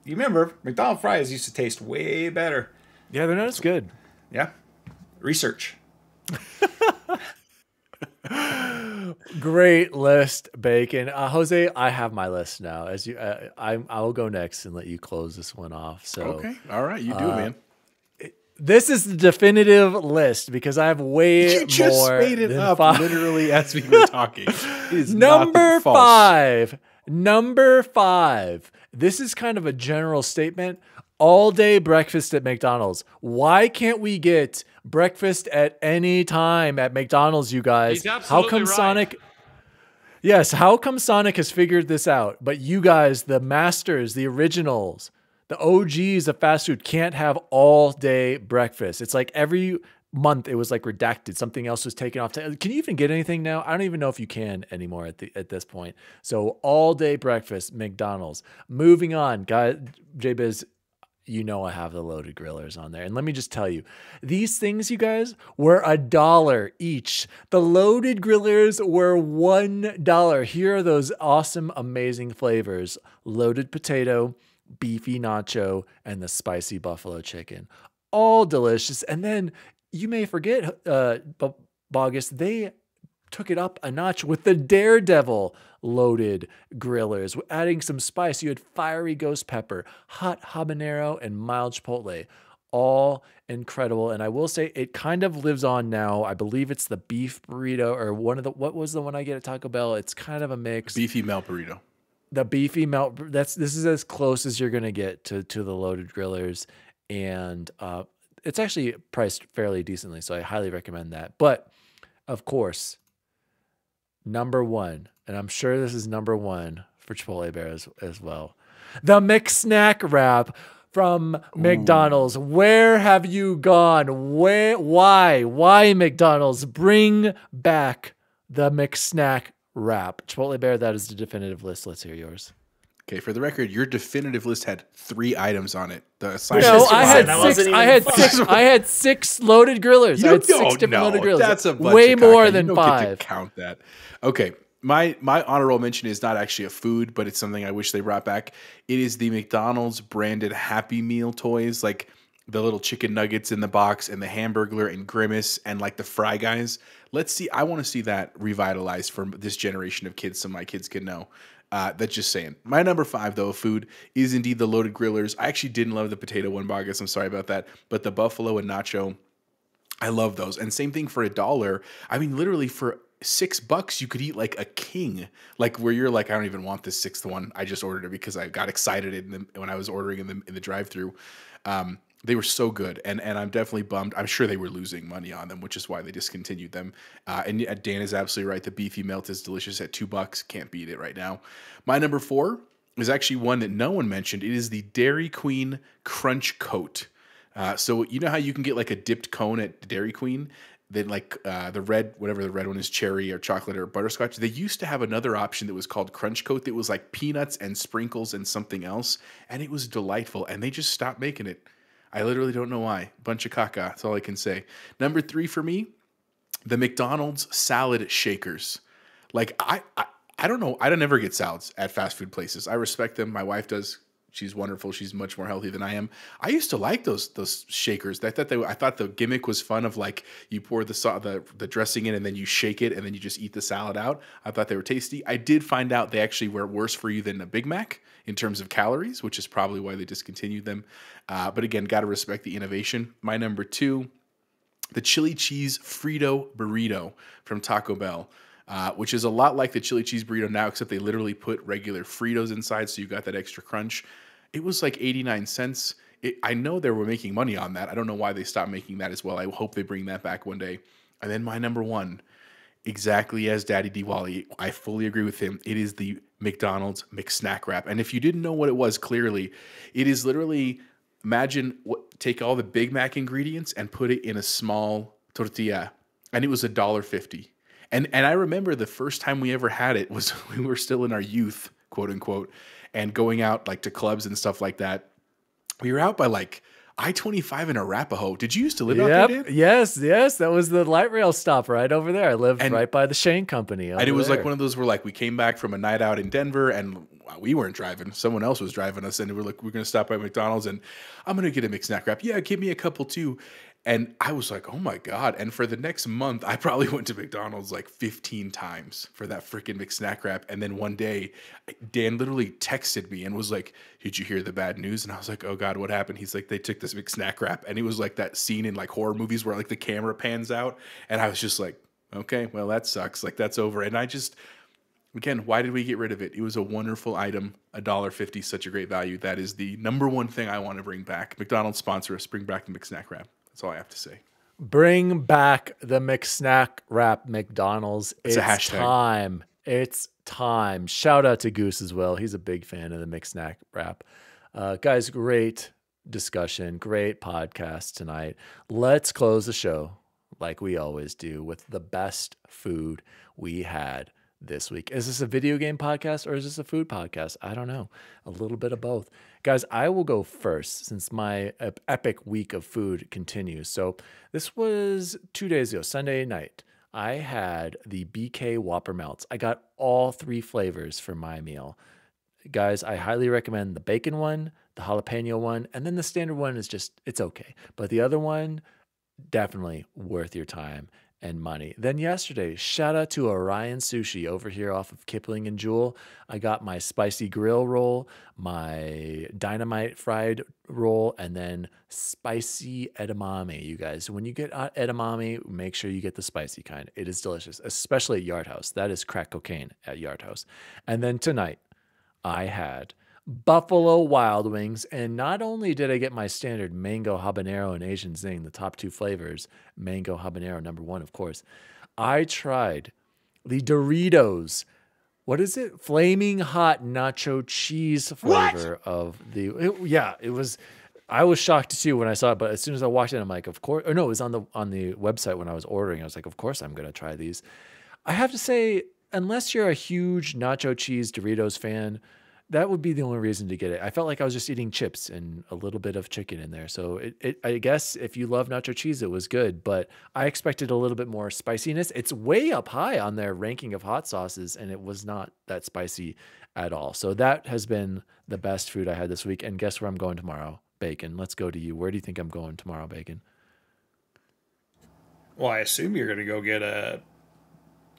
remember, McDonald's fries used to taste way better. Yeah, they're not as good. Yeah. Research. Great list, Bacon. Jose, I have my list now. As you, I will go next and let you close this one off. So okay, all right, you do it, man. This is the definitive list because I have way you just more. Made it than up 5. literally as we were talking. It is Number false. 5. Number 5. This is kind of a general statement. All day breakfast at McDonald's. Why can't we get breakfast at any time at McDonald's, you guys? How come right. Sonic... Yes, how come Sonic has figured this out, but you guys, the masters, the originals, the OGs of fast food can't have all day breakfast? It's like every month it was like redacted. Something else was taken off. Can you even get anything now? I don't even know if you can anymore at this point. So all day breakfast, McDonald's. Moving on, guys, JBiz, you know I have the loaded grillers on there. And let me just tell you, these things, you guys, were $1 each. The loaded grillers were $1. Here are those awesome, amazing flavors. Loaded potato, beefy nacho, and the spicy buffalo chicken. All delicious. And then you may forget, Bogus, they took it up a notch with the Daredevil loaded grillers, adding some spice. You had fiery ghost pepper, hot habanero, and mild chipotle. All incredible. And I will say it kind of lives on now. I believe it's the beef burrito or what was the one I get at Taco Bell? It's kind of a mix. Beefy melt burrito. The beefy melt. This is as close as you're going to get to the loaded grillers. And it's actually priced fairly decently. So I highly recommend that. But of course, number 1, and I'm sure this is number 1 for Chipotle Bear as well, the McSnack wrap from McDonald's. Where have you gone? Why McDonald's? Bring back the McSnack wrap. Chipotle Bear, that is the definitive list. Let's hear yours. Okay, for the record, your definitive list had 3 items on it. No, I had 6 loaded grillers. I had 6 different loaded grillers. That's a bunch way of more caca. than you don't 5. Get to count that. Okay, My honorable mention is not actually a food, but it's something I wish they brought back. It is the McDonald's branded Happy Meal toys, like the little chicken nuggets in the box and the Hamburglar and Grimace and like the Fry Guys. I want to see that revitalized for this generation of kids so my kids can know. That's just saying. My number 5, though, of food is indeed the loaded grillers. I actually didn't love the potato one, Bogus. I'm sorry about that. But the buffalo and nacho, I love those. And same thing for $1. I mean, literally for $6, you could eat like a king. Like where you're like, I don't even want this 6th one. I just ordered it because I got excited when I was ordering in the drive-thru. They were so good, and I'm definitely bummed. I'm sure they were losing money on them, which is why they discontinued them. And Dan is absolutely right. The beefy melt is delicious at $2. Can't beat it right now. My number 4 is actually one that no one mentioned. It is the Dairy Queen Crunch Coat. So you know how you can get like a dipped cone at Dairy Queen? Then like the red, whatever the red one is, cherry or chocolate or butterscotch. They used to have another option that was called Crunch Coat that was like peanuts and sprinkles and something else. And it was delightful. And they just stopped making it. I literally don't know why. Bunch of caca. That's all I can say. Number 3 for me, the McDonald's salad shakers. Like I don't know. I don't ever get salads at fast food places. I respect them. My wife does. She's wonderful. She's much more healthy than I am. I used to like those shakers. I thought the gimmick was fun of like you pour the dressing in and then you shake it and then you just eat the salad out. I thought they were tasty. I did find out they actually were worse for you than a Big Mac in terms of calories, which is probably why they discontinued them. But again, got to respect the innovation. My number 2, the chili cheese Frito burrito from Taco Bell. Which is a lot like the chili cheese burrito now, except they literally put regular Fritos inside, so you got that extra crunch. It was like 89 cents. I know they were making money on that. I don't know why they stopped making that as well. I hope they bring that back one day. And then my number 1, exactly as DaddyDWALLY, I fully agree with him. It is the McDonald's McSnack Wrap. And if you didn't know what it was, clearly, it is literally, take all the Big Mac ingredients and put it in a small tortilla. And it was $1.50. And I remember the first time we ever had it was we were still in our youth, quote unquote, and going out like to clubs and stuff like that. We were out by like I-25 in Arapahoe. Did you used to live out there, Dan? Yes. That was the light rail stop right over there. I lived right by the Shane Company. And it was like one of those where like we came back from a night out in Denver and we weren't driving. Someone else was driving us. And we're like, we're going to stop by McDonald's and I'm going to get a McSnack Wrap. Yeah, give me a couple too. And I was like, oh my God. And for the next month, I probably went to McDonald's like 15 times for that freaking McSnack Wrap. And then one day, Dan literally texted me and was like, did you hear the bad news? And I was like, oh God, what happened? He's like, they took this McSnack Wrap. And it was like that scene in like horror movies where like the camera pans out. And I was just like, okay, well, that sucks. Like that's over. And I just, again, why did we get rid of it? It was a wonderful item. $1.50, such a great value. That is the number 1 thing I want to bring back. McDonald's sponsor us. Bring back the McSnack Wrap. That's all I have to say. Bring back the McSnack Wrap, McDonald's. It's a hashtag. Time. It's time. Shout out to Goose as well. He's a big fan of the McSnack Wrap. Guys, great discussion. Great podcast tonight. Let's close the show like we always do with the best food we had this week. Is this a video game podcast or is this a food podcast? I don't know. A little bit of both. Guys, I will go first since my epic week of food continues. So this was 2 days ago, Sunday night. I had the BK Whopper Melts. I got all 3 flavors for my meal. Guys, I highly recommend the bacon one, the jalapeno one, and then the standard one is just, it's okay. But the other one, definitely worth your time and money. Then yesterday, shout out to Orion Sushi over here off of Kipling and Jewel. I got my spicy grill roll, my dynamite fried roll, and then spicy edamame, you guys. When you get edamame, make sure you get the spicy kind. It is delicious, especially at Yard House. That is crack cocaine at Yard House. And then tonight, I had Buffalo Wild Wings, and not only did I get my standard mango habanero and Asian zing, the top 2 flavors, mango habanero number 1, of course, I tried the Doritos, what is it? Flaming hot nacho cheese flavor of the, it was, I was shocked too when I saw it, but as soon as I walked in, I'm like, of course, or no, it was on the website when I was ordering. I was like, of course I'm going to try these. I have to say, unless you're a huge nacho cheese Doritos fan, That would be the only reason to get it. I felt like I was just eating chips and a little bit of chicken in there. So I guess if you love nacho cheese, it was good, but I expected a little bit more spiciness. It's way up high on their ranking of hot sauces, and it was not that spicy at all. So that has been the best food I had this week. And guess where I'm going tomorrow? Bacon. Let's go to you. Where do you think I'm going tomorrow, Bacon? Well, I assume you're going to go get a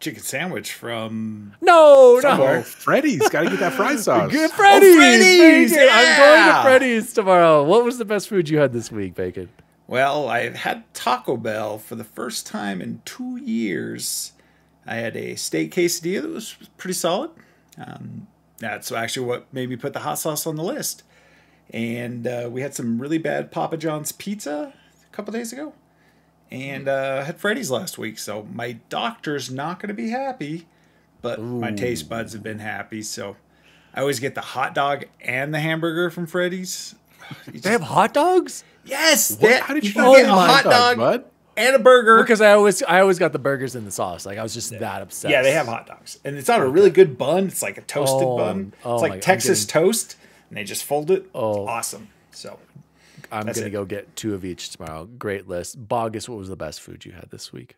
chicken sandwich from no. Freddy's got to get that fried sauce. Good Freddy's. Freddy's! Yeah! I'm going to Freddy's tomorrow. What was the best food you had this week, Bacon? Well, I've had Taco Bell for the first time in 2 years. I had a steak quesadilla that was pretty solid. That's actually what made me put the hot sauce on the list. And we had some really bad Papa John's pizza a couple days ago. And had Freddy's last week, so my doctor's not going to be happy, but my taste buds have been happy. So I always get the hot dog and the hamburger from Freddy's. They have hot dogs? Yes. How did you can not get get a hot dog bud? and a burger? Because I always got the burgers and the sauce. Like I was just that obsessed. Yeah, they have hot dogs, and it's on a really good bun. It's like a toasted bun. It's like Texas toast, and they just fold it. Oh. It's awesome. So I'm going to go get 2 of each tomorrow. Great list. Bogus, what was the best food you had this week?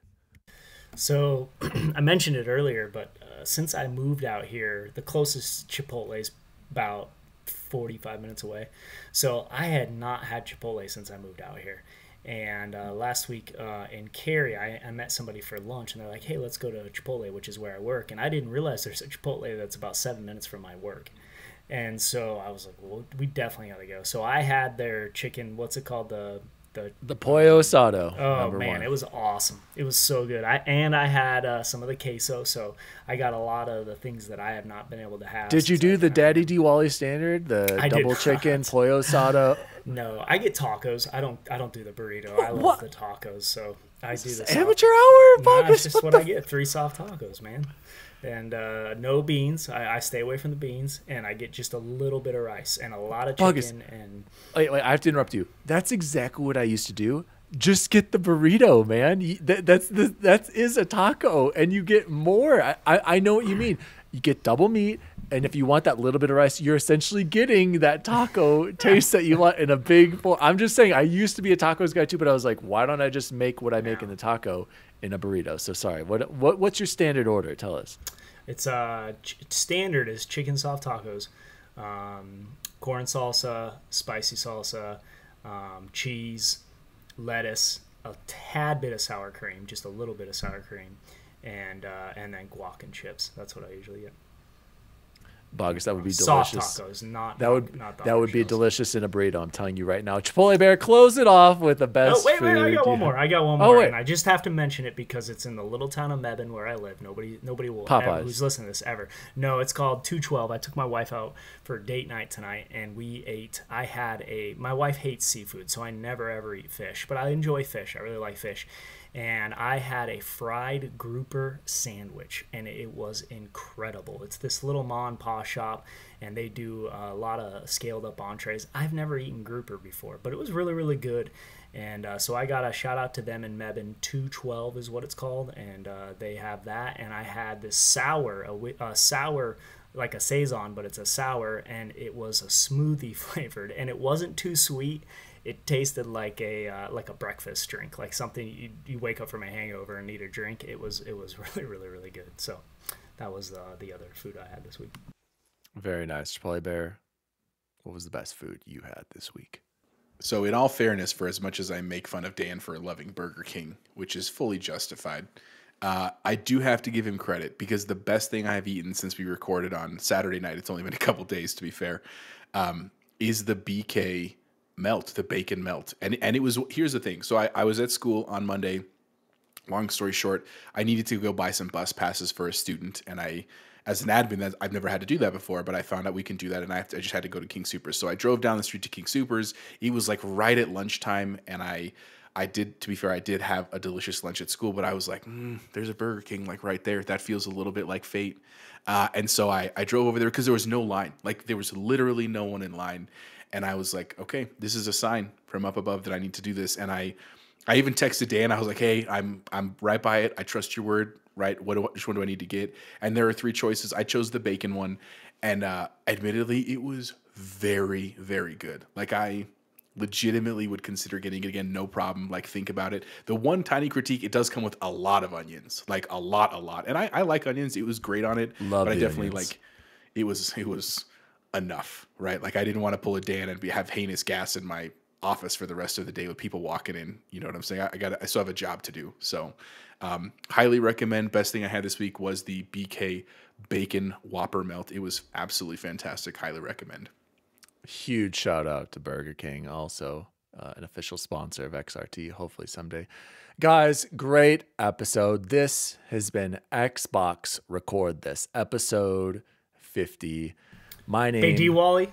So I mentioned it earlier, but since I moved out here, the closest Chipotle is about 45 minutes away. So I had not had Chipotle since I moved out here. And last week in Cary, I met somebody for lunch, and they're like, hey, let's go to Chipotle, which is where I work. And I didn't realize there's a Chipotle that's about 7 minutes from my work. And so I was like, well, we definitely got to go. So I had their chicken, what's it called? The pollo asado. Oh, man, it was awesome. It was so good. I had some of the queso, so I got a lot of the things that I have not been able to have. Did you do the DaddyDWALLY standard? The double chicken, pollo asado? No, I get tacos. I don't do the burrito. I love the tacos, so I do the amateur hour. Nah, that's just what I get. 3 soft tacos, man. And no beans. I stay away from the beans, and I get just a little bit of rice and a lot of chicken. And wait, I have to interrupt you. That's exactly what I used to do. Just get the burrito, man. That is a taco, and you get more. I know what you mean. You get double meat, and if you want that little bit of rice, you're essentially getting that taco taste that you want in a big bowl. I'm just saying, I used to be a tacos guy too, but I was like, why don't I just make what I make in the taco in a burrito? So sorry. What's your standard order? Tell us. It's standard is chicken soft tacos, corn salsa, spicy salsa, cheese, lettuce, a tad bit of sour cream, just a little bit of sour cream, and then guac and chips. That's what I usually get. Bogus, that would be soft delicious. Tacos, not that would be delicious in a burrito. I'm telling you right now. Chipotle Bear, close it off with the best. Wait, food. I got one more. And I just have to mention it because it's in the little town of Mebane where I live. Nobody will ever, who's listening to this ever. No, it's called 212. I took my wife out for date night tonight, and we ate. My wife hates seafood, so I never ever eat fish, but I enjoy fish. I really like fish. And I had a fried grouper sandwich, and it was incredible. It's this little ma and pa shop, and they do a lot of scaled up entrees. I've never eaten grouper before, but it was really, really good. And so I got a shout out to them in Mebane. 212 is what it's called, and they have that. And I had this sour, like a saison, but it's a sour, and it was a smoothie flavored, and it wasn't too sweet. It tasted like a breakfast drink, like something you wake up from a hangover and need a drink. It was really, really, really good. So that was the other food I had this week. Very nice. Chipotle Bear, what was the best food you had this week? So in all fairness, for as much as I make fun of Dan for loving Burger King, which is fully justified, I do have to give him credit because the best thing I've eaten since we recorded on Saturday night, it's only been a couple days to be fair, is the BK melt, the bacon melt. And it was, here's the thing. So I was at school on Monday. Long story short, I needed to go buy some bus passes for a student. And as an admin, I've never had to do that before, but I found out we can do that. And I just had to go to King Soopers. So I drove down the street to King Soopers. It was like right at lunchtime. And I did, to be fair, I did have a delicious lunch at school, but I was like, there's a Burger King like right there. That feels a little bit like fate. And so I drove over there because there was no line. Like there was literally no one in line. And I was like, okay, this is a sign from up above that I need to do this. And I even texted Dan. I was like, hey, I'm right by it. I trust your word. right? Which one do I need to get? And there are 3 choices. I chose the bacon one, and admittedly, it was very, very good. Like, I legitimately would consider getting it again, no problem. Like, think about it. The one tiny critique, it does come with a lot of onions, like a lot. And I like onions. It was great on it, Love but I the definitely onions. like it was enough, right? Like, I didn't want to pull a Dan and have heinous gas in my office for the rest of the day with people walking in. You know what I'm saying? I still have a job to do. So, highly recommend. Best thing I had this week was the BK bacon Whopper melt. It was absolutely fantastic. Highly recommend. Huge shout out to Burger King, also an official sponsor of XRT, hopefully someday. Guys, great episode. This has been Xbox Record This, episode 50. My name... Hey, DWALLY.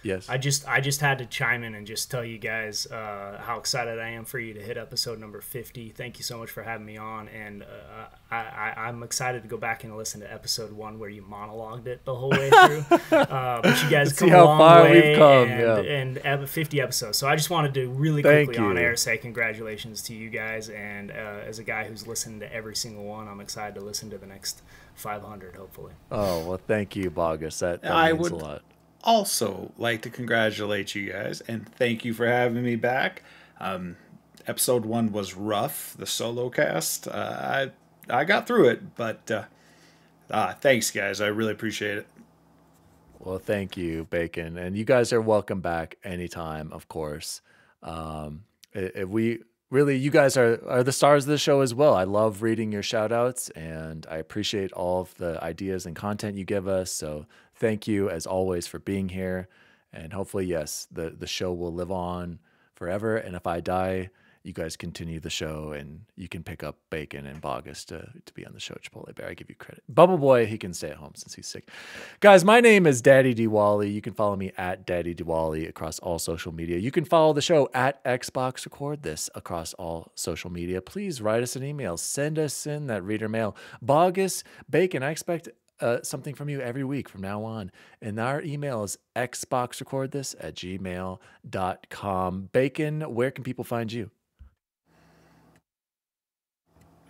Yes. I just had to chime in and just tell you guys how excited I am for you to hit episode number 50. Thank you so much for having me on, and I'm excited to go back and listen to episode 1 where you monologued it the whole way through. But you guys come a long way, and 50 episodes. So I just wanted to really quickly on air say congratulations to you guys, and as a guy who's listened to every single one, I'm excited to listen to the next 500 hopefully. Oh, well, thank you, Bogus. That means a lot. Also like to congratulate you guys and thank you for having me back. Episode 1 was rough, the solo cast. I got through it, but thanks guys. I really appreciate it. Well, thank you, Bacon. And you guys are welcome back anytime, of course. You guys are the stars of the show as well. I love reading your shout outs, and I appreciate all of the ideas and content you give us. So thank you, as always, for being here. And hopefully, yes, the show will live on forever. And if I die, you guys continue the show, and you can pick up Bacon and Bogus to be on the show. Chipotle Bear, I give you credit. Bubble Boy, he can stay at home since he's sick. Guys, my name is DaddyDWALLY. You can follow me at DaddyDWALLY across all social media. You can follow the show at Xbox Record This across all social media. Please write us an email. Send us in that reader mail. Bogus, Bacon, I expect something from you every week from now on. And our email is xboxrecordthis@gmail.com. Bacon, where can people find you?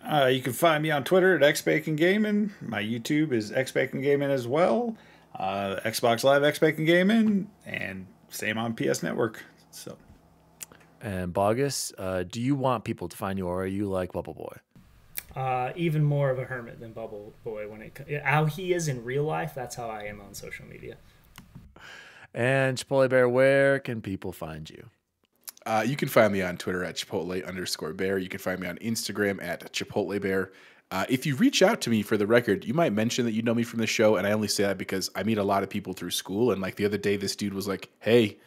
You can find me on Twitter at XbacongamN. My YouTube is XbacongamN as well. Xbox Live XbacongamN, and same on PS Network. So. And Bogus, do you want people to find you, or are you like Bubble Boy? Even more of a hermit than Bubble Boy. How he is in real life, that's how I am on social media. And Chipotle Bear, where can people find you? You can find me on Twitter at Chipotle_Bear. You can find me on Instagram at Chipotle Bear. If you reach out to me, for the record, you might mention that you know me from the show, and I only say that because I meet a lot of people through school, and like the other day, this dude was like, hey,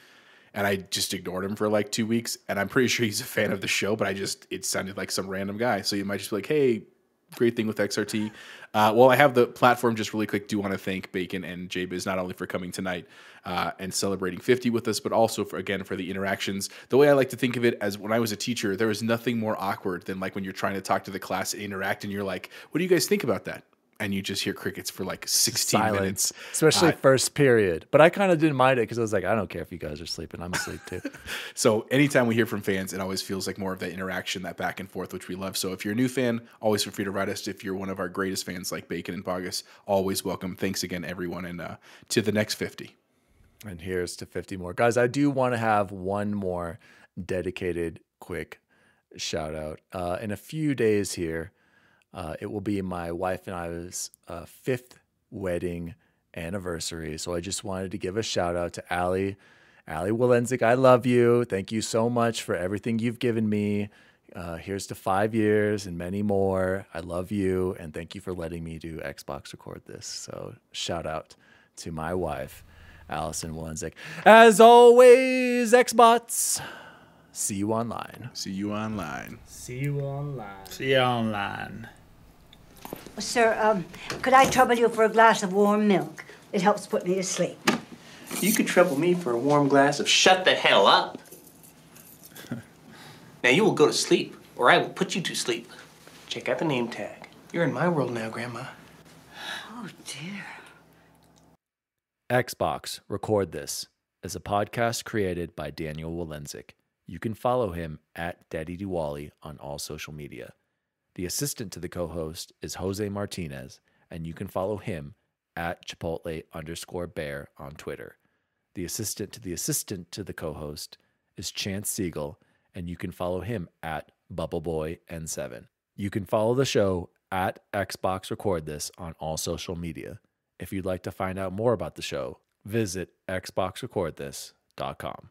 and I just ignored him for like 2 weeks, and I'm pretty sure he's a fan of the show, but it sounded like some random guy. So you might just be like, hey, great thing with XRT. Well, I have the platform, just really quick, do want to thank Bacon and Jbiz not only for coming tonight and celebrating 50 with us, but also for the interactions. The way I like to think of it, as when I was a teacher, there was nothing more awkward than like when you're trying to talk to the class and interact, and you're like, what do you guys think about that? And you just hear crickets for like 16 minutes. Especially first period. But I kind of didn't mind it because I was like, I don't care if you guys are sleeping. I'm asleep too. So anytime we hear from fans, it always feels like more of that interaction, that back and forth, which we love. So if you're a new fan, always feel free to write us. If you're one of our greatest fans like Bacon and Bogus, always welcome. Thanks again, everyone. And to the next 50. And here's to 50 more. Guys, I do want to have one more dedicated, quick shout out. In a few days here, it will be my wife and I's 5th wedding anniversary. So I just wanted to give a shout out to Allie. Allie Walensik, I love you. Thank you so much for everything you've given me. Here's to 5 years and many more. I love you. And thank you for letting me do Xbox Record This. So shout out to my wife, Allison Walensik. As always, Xbots. See you online. See you online. See you online. See you online. Sir, could I trouble you for a glass of warm milk? It helps put me to sleep. You could trouble me for a warm glass of shut the hell up. Now you will go to sleep, or I will put you to sleep. Check out the name tag. You're in my world now, Grandma. Oh, dear. Xbox Record This is a podcast created by Daniel Walensik. You can follow him at DaddyDWALLY on all social media. The assistant to the co-host is Jose Martinez, and you can follow him at Chipotle_bear on Twitter. The assistant to the co-host is Chance Siegel, and you can follow him at BubbleBoyN7. You can follow the show at Xbox Record This on all social media. If you'd like to find out more about the show, visit xboxrecordthis.com.